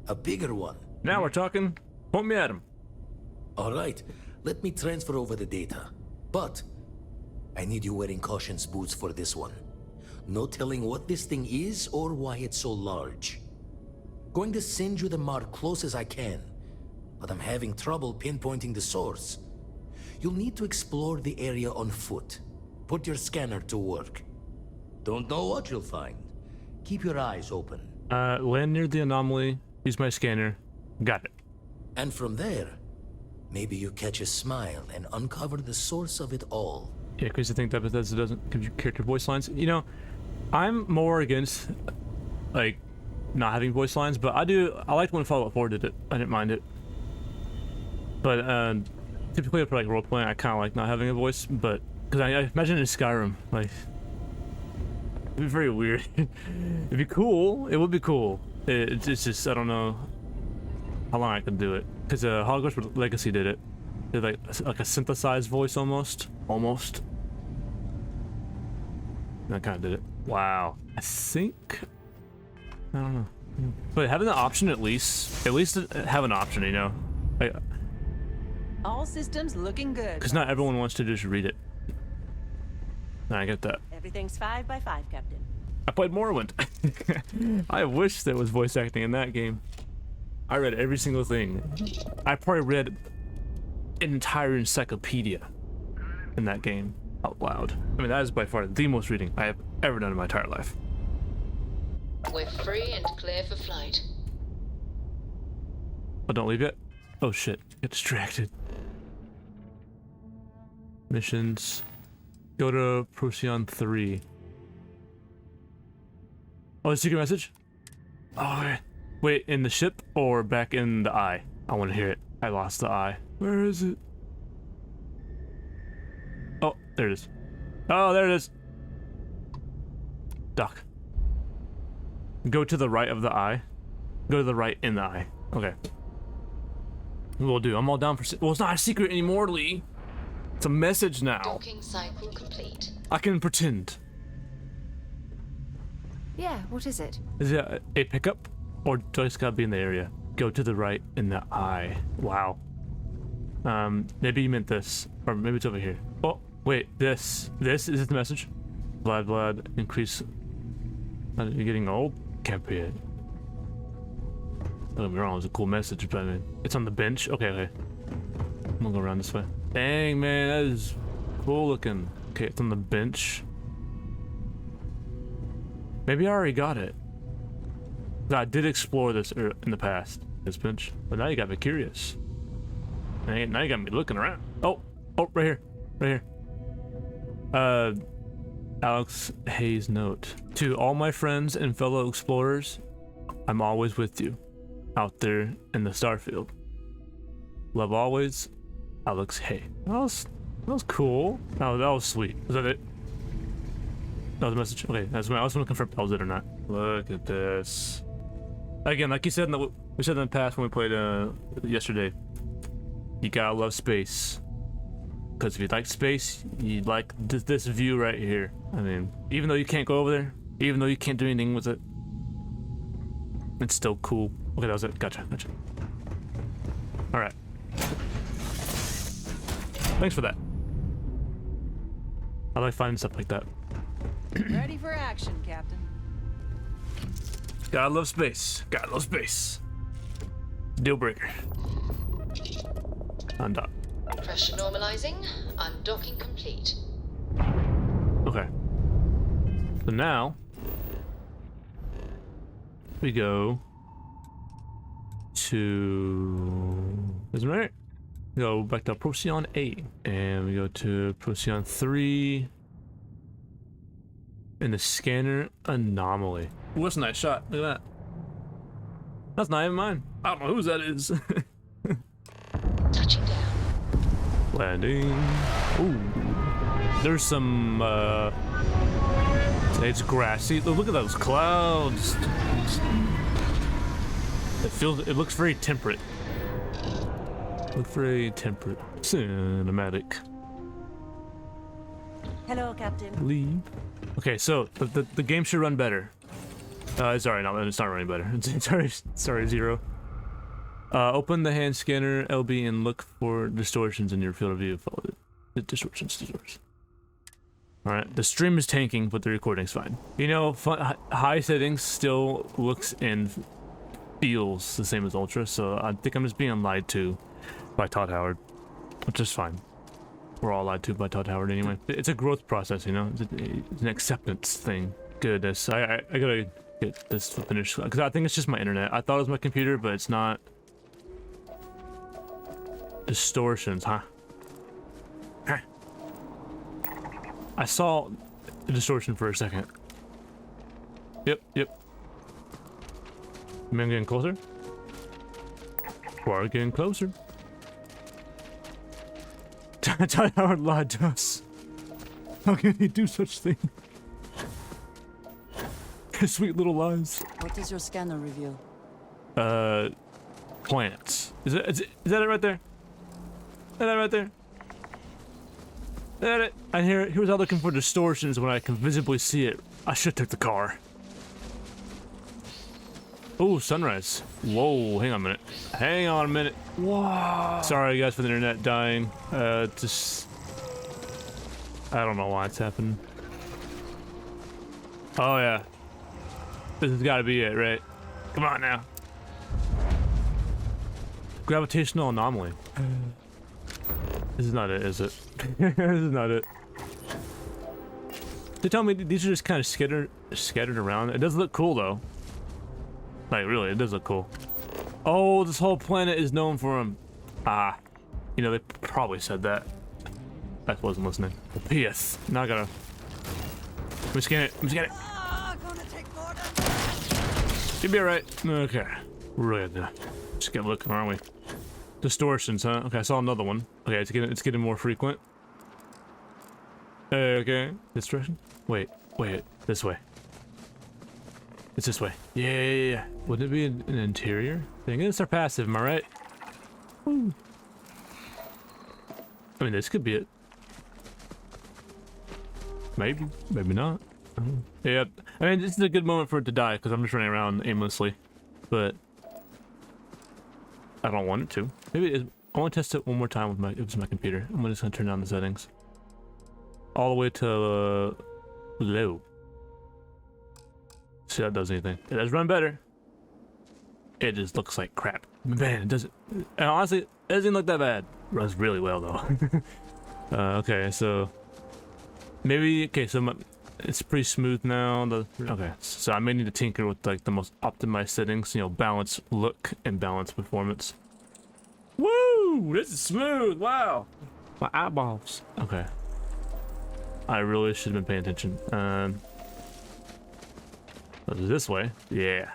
A bigger one. Now we're talking. Point me at him. Alright, let me transfer over the data. But I need you wearing caution's boots for this one. No telling what this thing is or why it's so large. Going to send you the mark close as I can, but I'm having trouble pinpointing the source. You'll need to explore the area on foot. put your scanner to work. Don't know what you'll find. Keep your eyes open. Land near the anomaly. Use my scanner. Got it. And from there, maybe you catch a smile and uncover the source of it all. Yeah, crazy thing that Bethesda doesn't give you character voice lines. You know, I'm more against, like, not having voice lines, but I liked when Fallout 4 did it. I didn't mind it. But, typically for, like, role-playing, I kind of like not having a voice, but, because I imagine in Skyrim, like, it'd be very weird. It'd be cool. It would be cool. It's just, I don't know how long I can do it. Because Hogwarts Legacy did it. Did like a synthesized voice almost. Almost. That kind of did it. Wow. I think... I don't know. But having the option at least have an option, you know? All systems looking good. Because not everyone wants to just read it. I get that. Everything's 5 by 5, Captain. I played Morrowind. I wish there was voice acting in that game. I read every single thing. I probably read an entire encyclopedia in that game out loud. I mean, that is by far the most reading I have ever done in my entire life. We're free and clear for flight. Oh, don't leave yet? Oh shit, get distracted. Missions. Go to Procyon 3. Oh, a secret message? Oh, wait, in the ship or back in the eye? I want to hear it. I lost the eye. Where is it? Oh, there it is. Oh, there it is. Duck. Go to the right of the eye. Go to the right in the eye. Okay. Will do. I'm all down for... Well, it's not a secret anymore, Lee. It's a message now. Docking cycle complete. I can pretend. Yeah, what is it? Is it a pickup? Or do I just gotta be in the area? Go to the right in the eye. Wow. Maybe you meant this. Or maybe it's over here. Oh, wait. This. Is it the message? Blood, increase... You're getting old? Can't be it. Don't get me wrong, it was a cool message, but I mean, it's on the bench? Okay. I'm gonna go around this way. Dang, man, that is cool looking. Okay, it's on the bench. Maybe I already got it. I did explore this in the past, this bench, but now you got me curious. Now you got me looking around. Oh, right here. Alex Hayes note. To all my friends and fellow explorers, I'm always with you, out there in the Starfield. Love always, Alex Hay. That was cool. That was sweet. Was that it? That was a message? Okay, I just want to confirm if that was it or not. Look at this. Again, like you said, we said in the past when we played yesterday, you gotta love space. Because if you like space, you like this view right here. I mean, even though you can't go over there, even though you can't do anything with it, it's still cool. Okay, that was it. Gotcha. All right. Thanks for that. I like finding stuff like that. Ready for action, Captain. Gotta love space. Deal breaker. Undock. Pressure normalizing. Undocking complete. Okay. So now we go to... Isn't right? We go back to Procyon 8 and we go to Procyon 3 in the scanner anomaly. Ooh, that's a nice shot. Look at that. That's not even mine. I don't know whose that is. Touching down. Landing. Ooh. There's some it's grassy. Look at those clouds. It looks very temperate. Cinematic. Hello, Captain. Leave. Okay, so the game should run better. Sorry, no, it's not running better. Sorry, 0. Open the hand scanner, LB, and look for distortions in your field of view. Follow the distortions. Alright, the stream is tanking, but the recording's fine. You know, high settings still looks and feels the same as ultra, so I think I'm just being lied to by Todd Howard, which is fine. we're all lied to by Todd Howard anyway. It's a growth process, you know. It's an acceptance thing. Goodness, I gotta get this finished because I think it's just my internet. I thought it was my computer, but it's not. Distortions, huh? I saw the distortion for a second. Yep. Am I getting closer? We're getting closer. Todd Howard lied to us. How can he do such thing? His sweet little lies. What does your scanner reveal? Plants. Is that it right there? Is that right there? Is that it? And here was I looking for distortions when I can visibly see it. I should take the car. Oh, sunrise. Whoa, hang on a minute. Hang on a minute. Whoa. Sorry guys for the internet dying. Just I don't know why it's happening. Oh yeah. This has gotta be it, right? Come on now. Gravitational anomaly. This is not it, is it? This is not it. They tell me these are just kind of scattered around. It does look cool though. Like really, it does look cool. Oh, this whole planet is known for them. Ah, you know they probably said that. I wasn't listening. Well, P.S. Now I gotta. Let me scan it. Let me scan it. You'll be alright. Okay. We're really gonna just get looking, aren't we? Distortions, huh? Okay, I saw another one. Okay, it's getting more frequent. Okay. This direction? Wait. This way. It's this way. Yeah. Wouldn't it be an interior thing? It's our passive, am I right? Woo. I mean, this could be it. Maybe not. Yeah, I mean, this is a good moment for it to die because I'm just running around aimlessly, but I don't want it to. Maybe I want to test it one more time with my computer. I'm just gonna turn down the settings all the way to low. See if that does anything. It does run better. It just looks like crap. Man, it doesn't. And honestly, it doesn't look that bad. It runs really well though. Okay, so maybe so it's pretty smooth now. Okay, so I may need to tinker with like the most optimized settings. You know, balance look and balance performance. Woo! This is smooth. Wow, my eyeballs. Okay, I really should have been paying attention. This way. Yeah.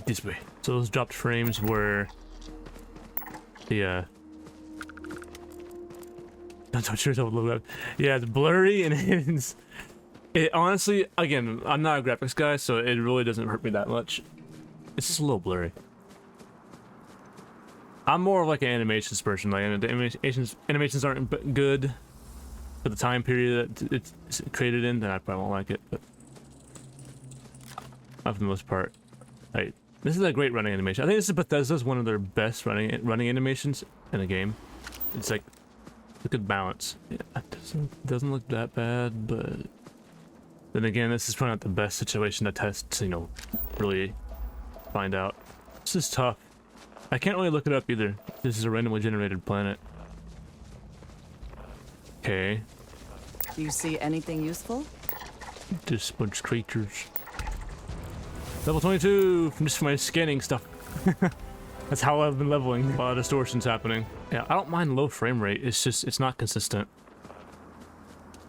This way. So those dropped frames were the I'm sure it'll look up. Yeah, it's blurry and it honestly, again, I'm not a graphics guy, so it really doesn't hurt me that much. It's just a little blurry. I'm more of like an animations person. Like the animations aren't good for the time period that it's created in, then I probably won't like it. But for the most part, like this is a great running animation. I think this is Bethesda's one of their best running animations in a game. It's like a good balance. Yeah, it doesn't look that bad, but then again, this is probably not the best situation to test to, you know, really find out. This is tough. I can't really look it up either. This is a randomly generated planet. Okay. Do you see anything useful? Just a bunch of creatures. Level 22 from just my scanning stuff. That's how I've been leveling. A lot of distortions happening. Yeah, I don't mind low frame rate. It's just, it's not consistent.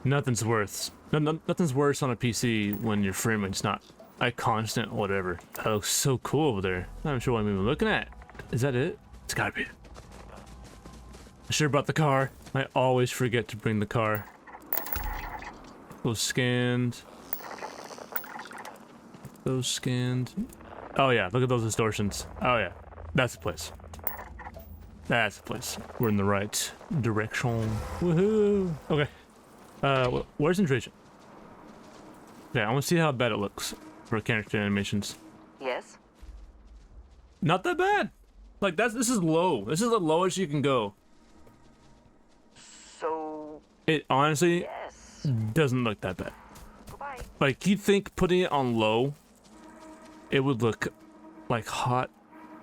Nothing's worse. Nothing's worse on a PC when your frame rate's not a constant whatever. That looks so cool over there. I'm not sure what I'm even looking at. Is that it? It's gotta be it. I should have brought the car. I always forget to bring the car. Those scanned. Those scanned. Oh yeah, look at those distortions. Oh yeah. That's the place. That's the place. We're in the right direction. Woohoo! Okay. Where's Indrasia? Okay, I want to see how bad it looks for character animations. Yes? Not that bad. Like this is low. This is the lowest you can go. So it honestly yes. Doesn't look that bad. Goodbye. Like you'd think putting it on low, it would look like hot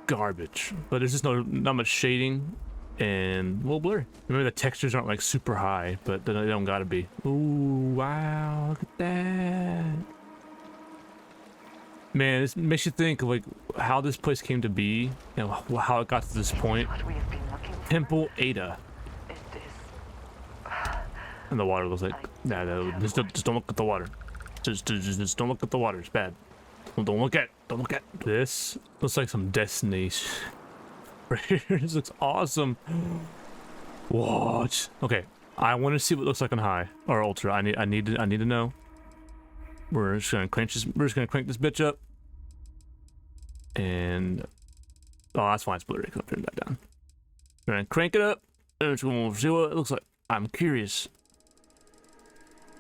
garbage, but there's just not much shading and a little blurry. Maybe the textures aren't like super high, but they don't gotta be. Ooh, wow, look at that. Man, this makes you think of like how this place came to be, and how it got to this point. Temple Ada. And the water looks like, nah, just don't look at the water. Just don't look at the water. It's bad. Don't look at. Don't look at. This looks like some Destiny. Right here. This looks awesome. Watch. Okay, I want to see what it looks like on high or ultra. I need to know. We're just gonna crank this. We're just gonna crank this bitch up. And oh, that's why it's blurry. I'll turn that down. We're gonna crank it up. And we're just gonna see what it looks like. I'm curious.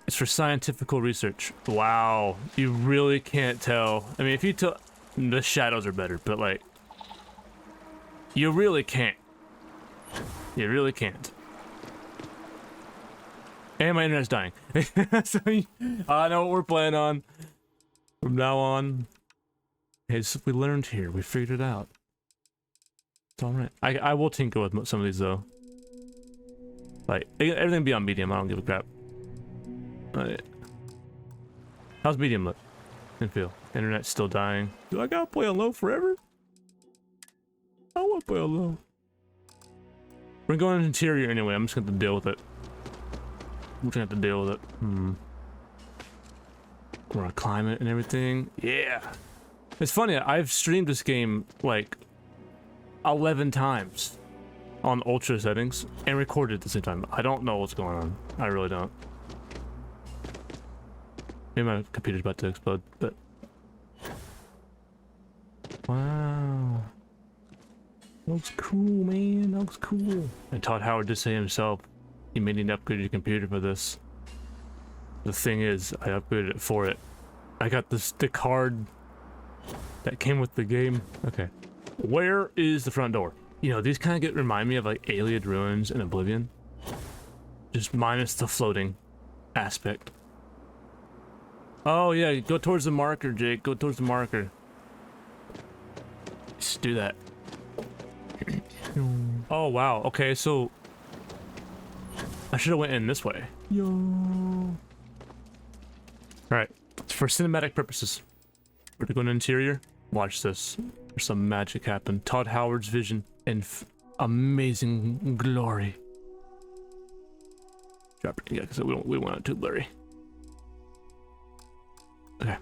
It's for scientific research. Wow, you really can't tell. I mean, if you tell, the shadows are better, but like, you really can't. You really can't. And my internet's dying. So I know what we're playing on from now on. Hey, so we learned here. We figured it out. It's all right. I will tinker with some of these though. Like everything be on medium. I don't give a crap. How's medium look and feel? Internet's still dying. Do I gotta play on low forever? I want to play on low. We're going interior anyway. I'm just gonna have to deal with it. I'm just gonna have to deal with it. We're gonna climb it and everything. Yeah. It's funny. I've streamed this game like 11 times on ultra settings and recorded at the same time. I don't know what's going on. I really don't. Maybe my computer's about to explode, but wow, looks cool, man. That looks cool. And Todd Howard did say himself, you may need to upgrade your computer for this. The thing is, I upgraded it for it. I got the card that came with the game. Okay, where is the front door? You know, these kind of remind me of like Alien Ruins and Oblivion, just minus the floating aspect. Oh yeah, go towards the marker, Jake. Go towards the marker. Just do that. Oh wow. Okay, so I should have went in this way. Yo. All right, for cinematic purposes, we're gonna go in interior. Watch this. There's some magic happen. Todd Howard's vision and amazing glory. Drop it. Yeah, because we want it too blurry. Okay.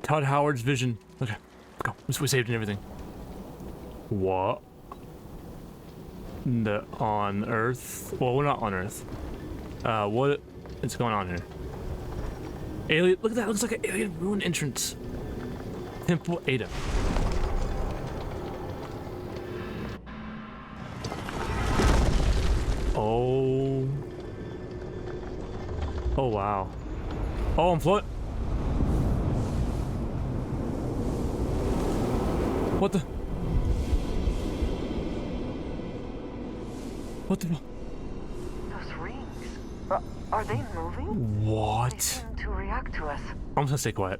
Todd Howard's vision. Okay. Go. We saved and everything. What? On Earth? Well, we're not on Earth. What is going on here? Alien. Look at that. Looks like an alien ruin entrance. Temple Ada. Oh. Oh wow. Oh, I'm floating. What the? What the? Those rings. Are they moving? What? They seem to react to us. I'm just gonna stay quiet.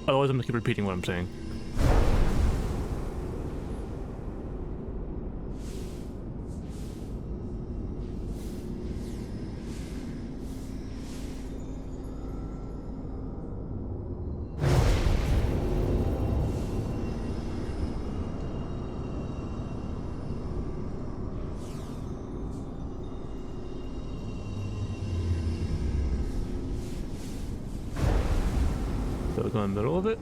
Otherwise, I'm gonna keep repeating what I'm saying. Go in the middle of it.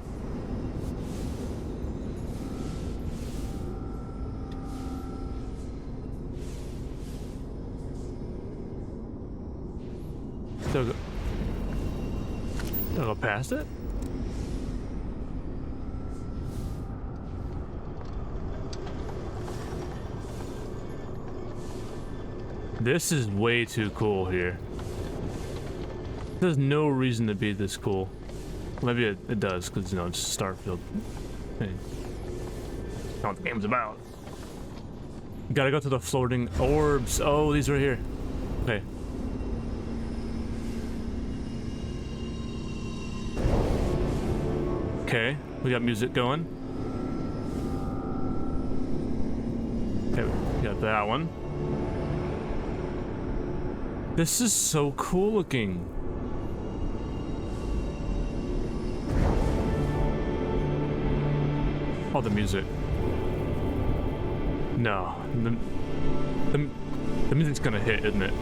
Still go past it. This is way too cool here. There's no reason to be this cool. Maybe it does, because, you know, it's Starfield. Hey. That's not what the game's about. Gotta go to the floating orbs. Oh, these are here. Okay. We got music going. Okay. Got that one. This is so cool looking. Oh, the music. No, the music's gonna hit, isn't it?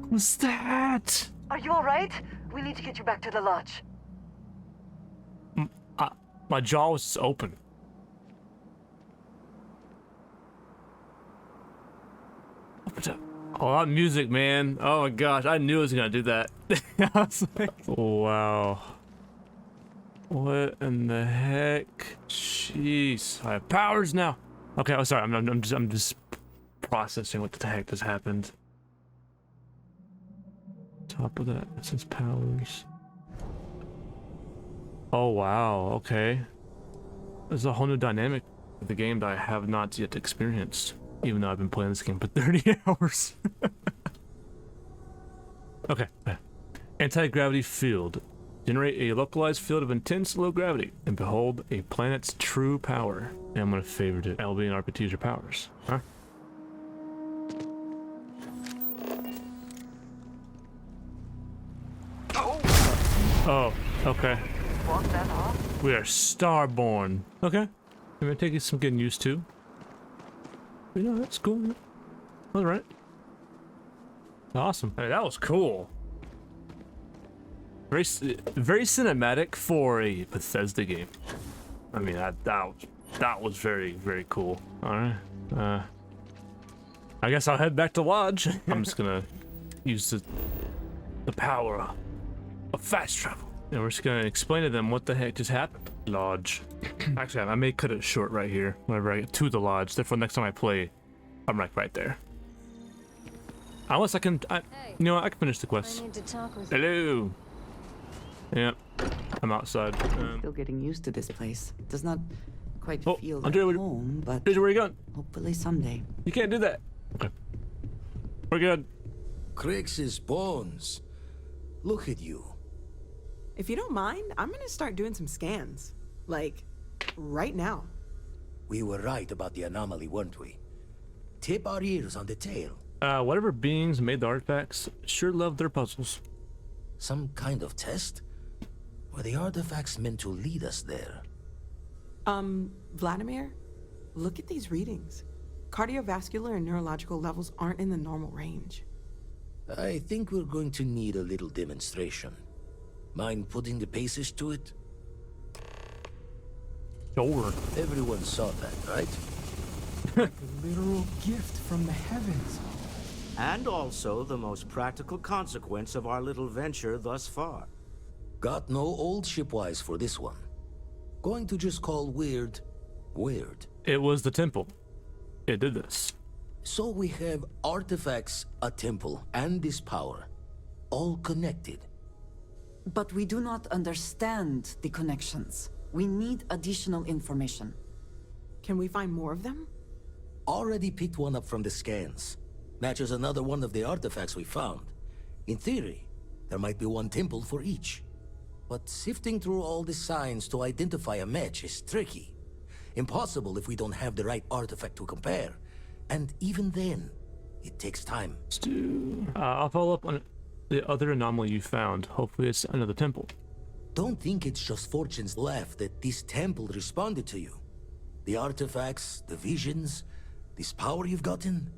What's that? Are you alright? We need to get you back to the lodge. My jaw was just open. Oh, that music, man. Oh my gosh, I knew it was gonna do that. I was like, wow. What in the heck? Jeez, I have powers now. Okay, I'm sorry. I'm just processing what the heck just happened. Top of that, it says powers. Oh wow, okay. There's a whole new dynamic of the game that I have not yet experienced, even though I've been playing this game for 30 hours. Okay. Anti-gravity field. Generate a localized field of intense low gravity, and behold a planet's true power. And I'm gonna favorite it. LB and RPT use your powers. Huh? Oh, okay. We are Starborn. Okay. I'm gonna take it some getting used to. You know, that's cool. Alright. Awesome. Hey, that was cool. Very cinematic for a Bethesda game. I mean, that was very, very cool. Alright. I guess I'll head back to Lodge. I'm just gonna use the power of fast travel. And we're just gonna explain to them what the heck just happened. Lodge. Actually, I may cut it short right here whenever I get to the lodge. Therefore, next time I play, I'm like right there. Unless I can, you know what, I can finish the quest. I need to talk with Hello. Yep, I'm outside. Still getting used to this place. It does not quite feel Andrea, like home, but where are you going? hopefully someday. You can't do that. Okay. We're good. Crix's bones. Look at you. If you don't mind, I'm gonna start doing some scans. Like, right now. We were right about the anomaly, weren't we? Tip our ears on the tale. Whatever beings made the artifacts sure love their puzzles. Some kind of test? Were the artifacts meant to lead us there? Vladimir, look at these readings. Cardiovascular and neurological levels aren't in the normal range. I think we're going to need a little demonstration. Mind putting the paces to it? Sure. Everyone saw that, right? Like a literal gift from the heavens. And also the most practical consequence of our little venture thus far. Got no old shipwise for this one. Going to just call weird, weird. It was the temple. It did this. So we have artifacts, a temple, and this power. All connected. But we do not understand the connections. We need additional information. Can we find more of them? Already picked one up from the scans. Matches another one of the artifacts we found. In theory, there might be one temple for each. But sifting through all the signs to identify a match is tricky. Impossible if we don't have the right artifact to compare. And even then, it takes time. I'll follow up on the other anomaly you found. Hopefully it's another temple. Don't think it's just fortune's left that this temple responded to you. The artifacts, the visions, this power you've gotten,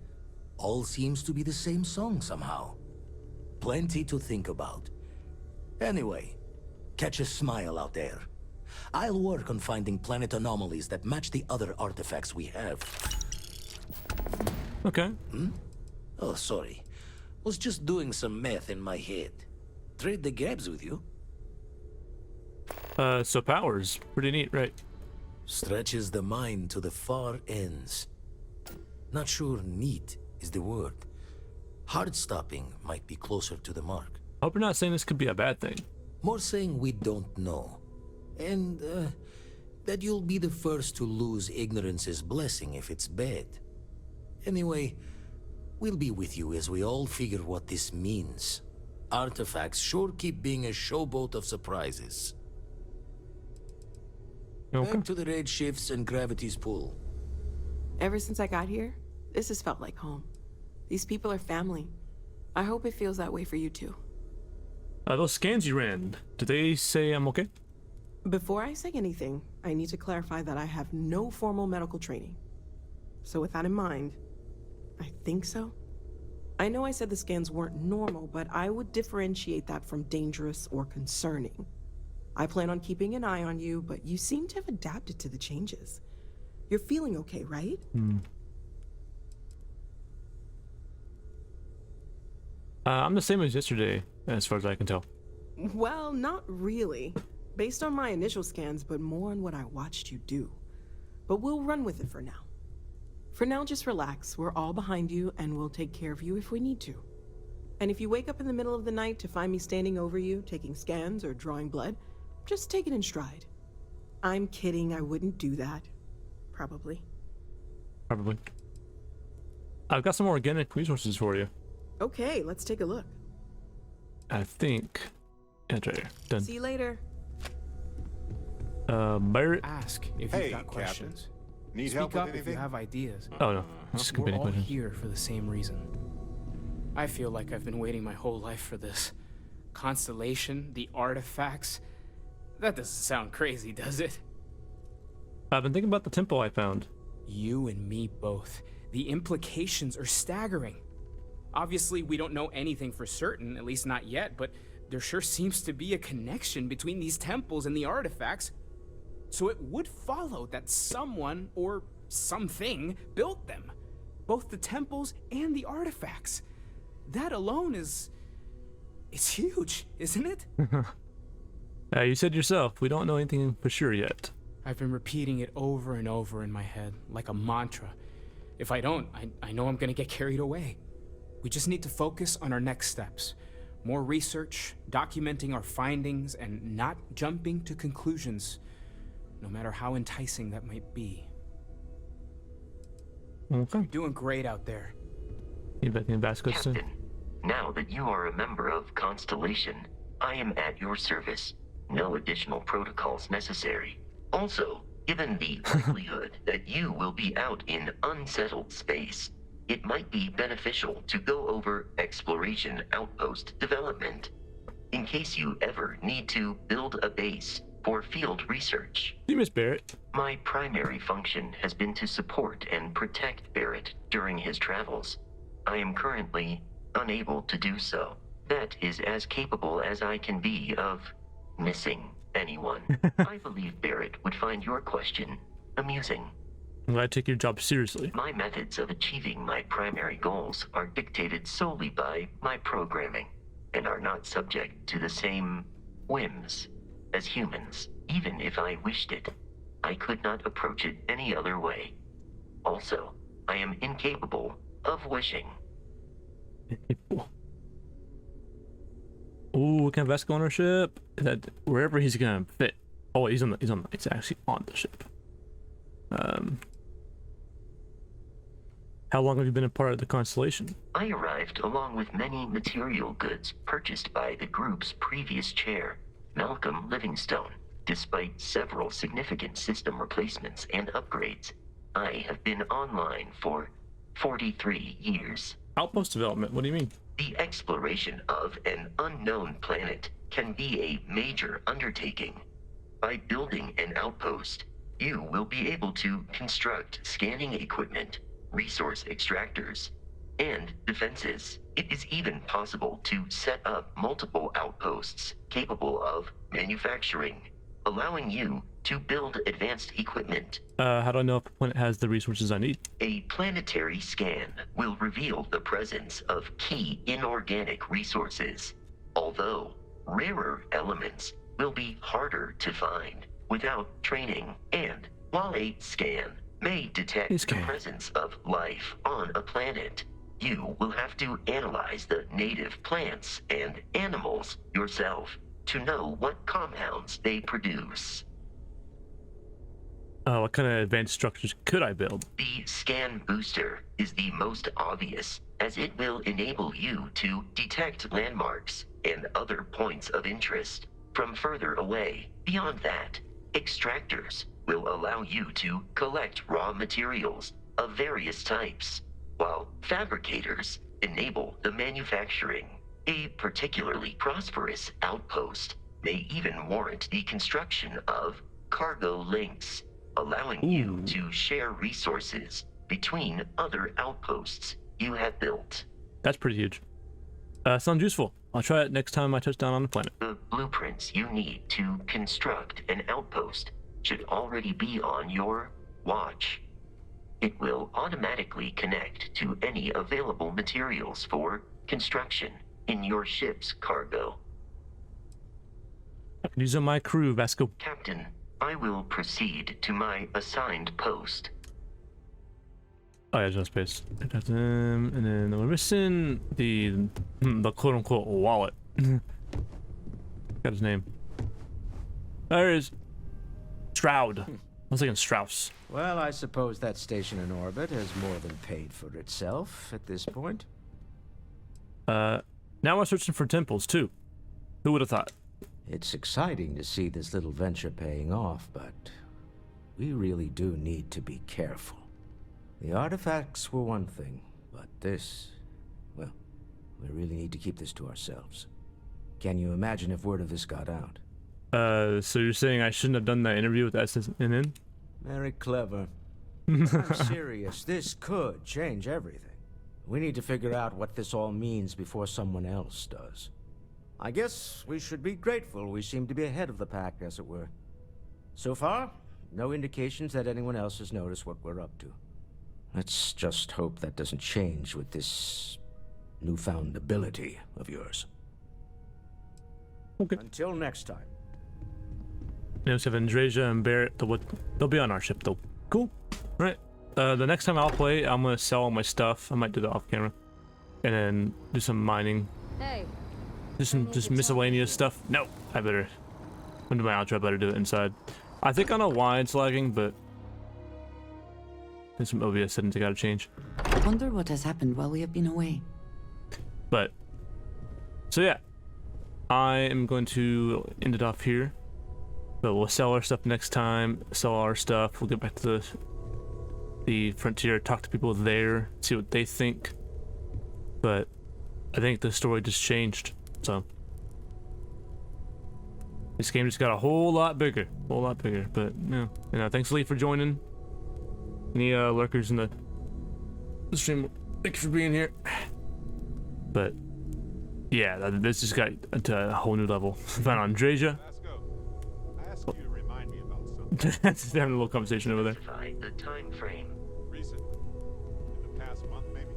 all seems to be the same song somehow. Plenty to think about. Anyway, catch a smile out there. I'll work on finding planet anomalies that match the other artifacts we have. Okay. Oh, sorry. Was just doing some math in my head. Trade the gabs with you? So powers. Pretty neat, right? Stretches the mind to the far ends. Not sure neat is the word. Hard stopping might be closer to the mark. I hope you're not saying this could be a bad thing. More saying we don't know. And, that you'll be the first to lose ignorance's blessing if it's bad. Anyway, we'll be with you as we all figure what this means. Artifacts sure keep being a showboat of surprises. Okay. Back to the red shifts and gravity's pull. Ever since I got here, this has felt like home. These people are family. I hope it feels that way for you too. Those scans you ran, did they say I'm okay? Before I say anything, I need to clarify that I have no formal medical training. So with that in mind, I think so. I know I said the scans weren't normal, but I would differentiate that from dangerous or concerning. I plan on keeping an eye on you, but you seem to have adapted to the changes. You're feeling okay, right? I'm the same as yesterday, as far as I can tell. Well, not really. Based on my initial scans, but more on what I watched you do. But we'll run with it for now. For now, just relax. We're all behind you, and we'll take care of you if we need to. And if you wake up in the middle of the night to find me standing over you, taking scans or drawing blood, just take it in stride. I'm kidding, I wouldn't do that. Probably. I've got some organic resources for you. Okay, let's take a look. I think... It's right here. Done. See you later. Barrett? Ask if you've got questions. Need Speak help with up if anything? you have ideas. Oh no, just We're all questions. here for the same reason. I feel like I've been waiting my whole life for this. Constellation, the artifacts. That doesn't sound crazy, does it? I've been thinking about the temple I found. You and me both. The implications are staggering. Obviously, we don't know anything for certain, at least not yet, but there sure seems to be a connection between these temples and the artifacts. So it would follow that someone or something built them. Both the temples and the artifacts. That alone is... it's huge, isn't it? You said yourself, we don't know anything for sure yet. I've been repeating it over and over in my head, like a mantra. If I don't, I know I'm gonna get carried away. We just need to focus on our next steps. More research, documenting our findings, and not jumping to conclusions, no matter how enticing that might be. Okay. You're doing great out there. Captain, now that you are a member of Constellation, I am at your service. No additional protocols necessary. Also, given the likelihood that you will be out in unsettled space, it might be beneficial to go over exploration outpost development, in case you ever need to build a base for field research. You miss Barrett. My primary function has been to support and protect Barrett during his travels. I am currently unable to do so. That is as capable as I can be of missing anyone. I believe Barrett would find your question amusing. I'm glad to take your job seriously. My methods of achieving my primary goals are dictated solely by my programming, and are not subject to the same whims as humans. Even if I wished it, I could not approach it any other way. Also, I am incapable of wishing. Ooh, what kind of vessel ownership? That wherever he's gonna fit. Oh, he's actually on the ship. How long have you been a part of the Constellation? I arrived along with many material goods purchased by the group's previous chair, Malcolm Livingstone. Despite several significant system replacements and upgrades, I have been online for 43 years. Outpost development, what do you mean? The exploration of an unknown planet can be a major undertaking. By building an outpost, you will be able to construct scanning equipment, resource extractors, and defenses. It is even possible to set up multiple outposts capable of manufacturing allowing you to build advanced equipment. How do I know if a planet has the resources I need? A planetary scan will reveal the presence of key inorganic resources, although rarer elements will be harder to find without training. And while a scan may detect the presence of life on a planet, you will have to analyze the native plants and animals yourself to know what compounds they produce. What kind of advanced structures could I build? The scan booster is the most obvious, as it will enable you to detect landmarks and other points of interest from further away. Beyond that, extractors will allow you to collect raw materials of various types, while fabricators enable the manufacturing. A particularly prosperous outpost may even warrant the construction of cargo links, allowing you to share resources between other outposts you have built. That's pretty huge. Sounds useful. I'll try it next time I touch down on the planet. The blueprints you need to construct an outpost should already be on your watch. It will automatically connect to any available materials for construction in your ship's cargo. I can use on my crew, Vasco. Captain, I will proceed to my assigned post. Oh yeah, just space. And then we're missing the quote-unquote wallet. Got his name. There is Stroud. I was thinking Strauss. Well, I suppose that station in orbit has more than paid for itself at this point. Now we're searching for temples too. Who would have thought? It's exciting to see this little venture paying off, but we really do need to be careful. The artifacts were one thing, but this, well, we really need to keep this to ourselves. Can you imagine if word of this got out? So you're saying I shouldn't have done that interview with SNN? Very clever. I'm serious. This could change everything. We need to figure out what this all means before someone else does. I guess we should be grateful we seem to be ahead of the pack, as it were. So far, no indications that anyone else has noticed what we're up to. Let's just hope that doesn't change with this newfound ability of yours. Okay. Until next time. You know, so Andreja and Barrett, they'll be on our ship though. Cool. All right. The next time I'll play, I'm gonna sell all my stuff. I might do that off camera, and then do some mining. Hey. Just miscellaneous stuff. No, I better. When do my outro? I better do it inside. I think I know why it's lagging, but there's some OBS settings I gotta change. I wonder what has happened while we have been away. But so yeah, I am going to end it off here. But we'll sell our stuff next time. Sell our stuff. We'll get back to the frontier, talk to people there, see what they think. But I think the story just changed. So this game just got a whole lot bigger. But no, thanks Lee for joining. Any lurkers in the stream, thank you for being here. But yeah, this just got into a whole new level. Found Andreja. Just having a little conversation over there. The time frame. Recent? In the past month, maybe?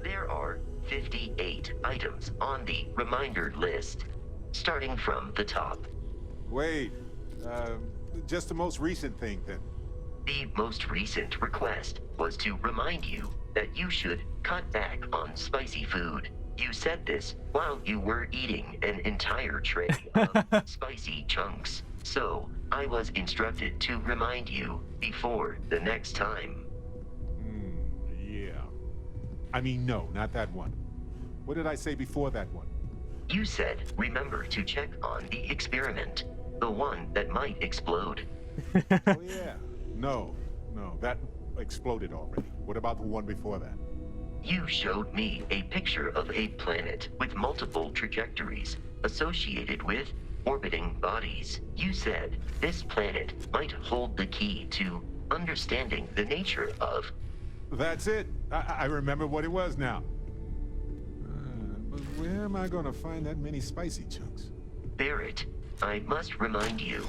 There are 58 items on the reminder list, starting from the top. Wait, just the most recent thing then. The most recent request was to remind you that you should cut back on spicy food. You said this while you were eating an entire tray of spicy chunks. So, I was instructed to remind you before the next time. Yeah. I mean, no, not that one. What did I say before that one? You said, remember to check on the experiment. The one that might explode. Oh, yeah. No, that exploded already. What about the one before that? You showed me a picture of a planet with multiple trajectories associated with orbiting bodies. You said this planet might hold the key to understanding the nature of... That's it. I remember what it was now. But where am I going to find that many spicy chunks? Barrett, I must remind you,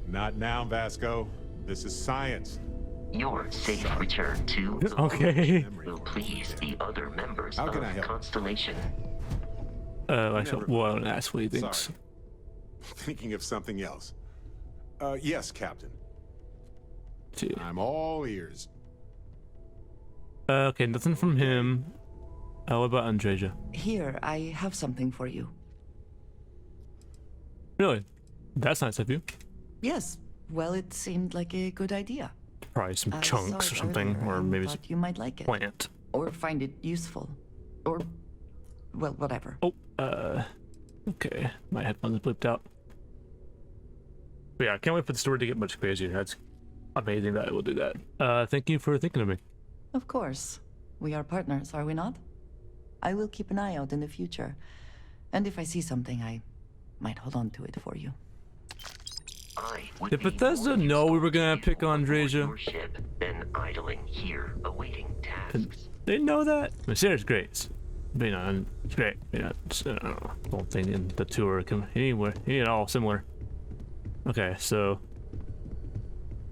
Not now, Vasco. This is science. Your safe return to the Okay. lodge will please the other members How of can I help? Constellation. Well, that's what he thinks. Sorry. Thinking of something else. Yes, Captain. I'm all ears. Okay, nothing from him. What about Andreja? Here, I have something for you. Really? That's nice of you. Yes. Well, it seemed like a good idea. Probably some I chunks saw or it something, earlier or and maybe some thought you might like it. plant. Or find it useful. Or, well, whatever. Oh, okay. My headphones blipped out. But yeah, I can't wait for the story to get much crazier. That's amazing that it will do that. Thank you for thinking of me. Of course. We are partners, are we not? I will keep an eye out in the future. And if I see something, I might hold on to it for you. Did Bethesda know we were gonna pick on Andreja? Your ship, then idling here, awaiting tasks. They know that? I mean, Sarah's great. It's great. I don't think the two are anywhere. At all similar. Okay, so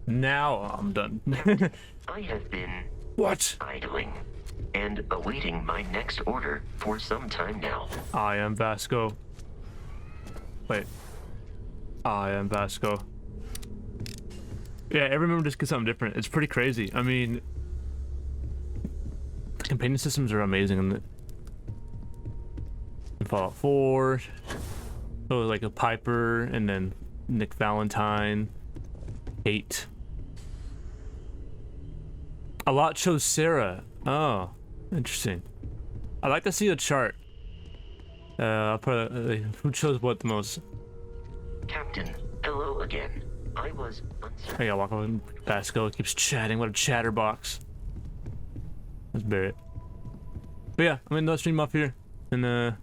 now I'm done. I have been what? Idling and awaiting my next order for some time now. I am Vasco. Wait. I am Vasco. Yeah, every member just gets something different. It's pretty crazy. I mean, the companion systems are amazing in Fallout 4. Oh, like a Piper, and then Nick Valentine. 8. A lot chose Sarah. Oh, interesting. I'd like to see a chart. I'll probably, who chose what the most? Captain, hello again. I was uncertain. I gotta walk over and Vasco keeps chatting. What a chatterbox. Let's bury it. But yeah, I'm gonna stream off here. And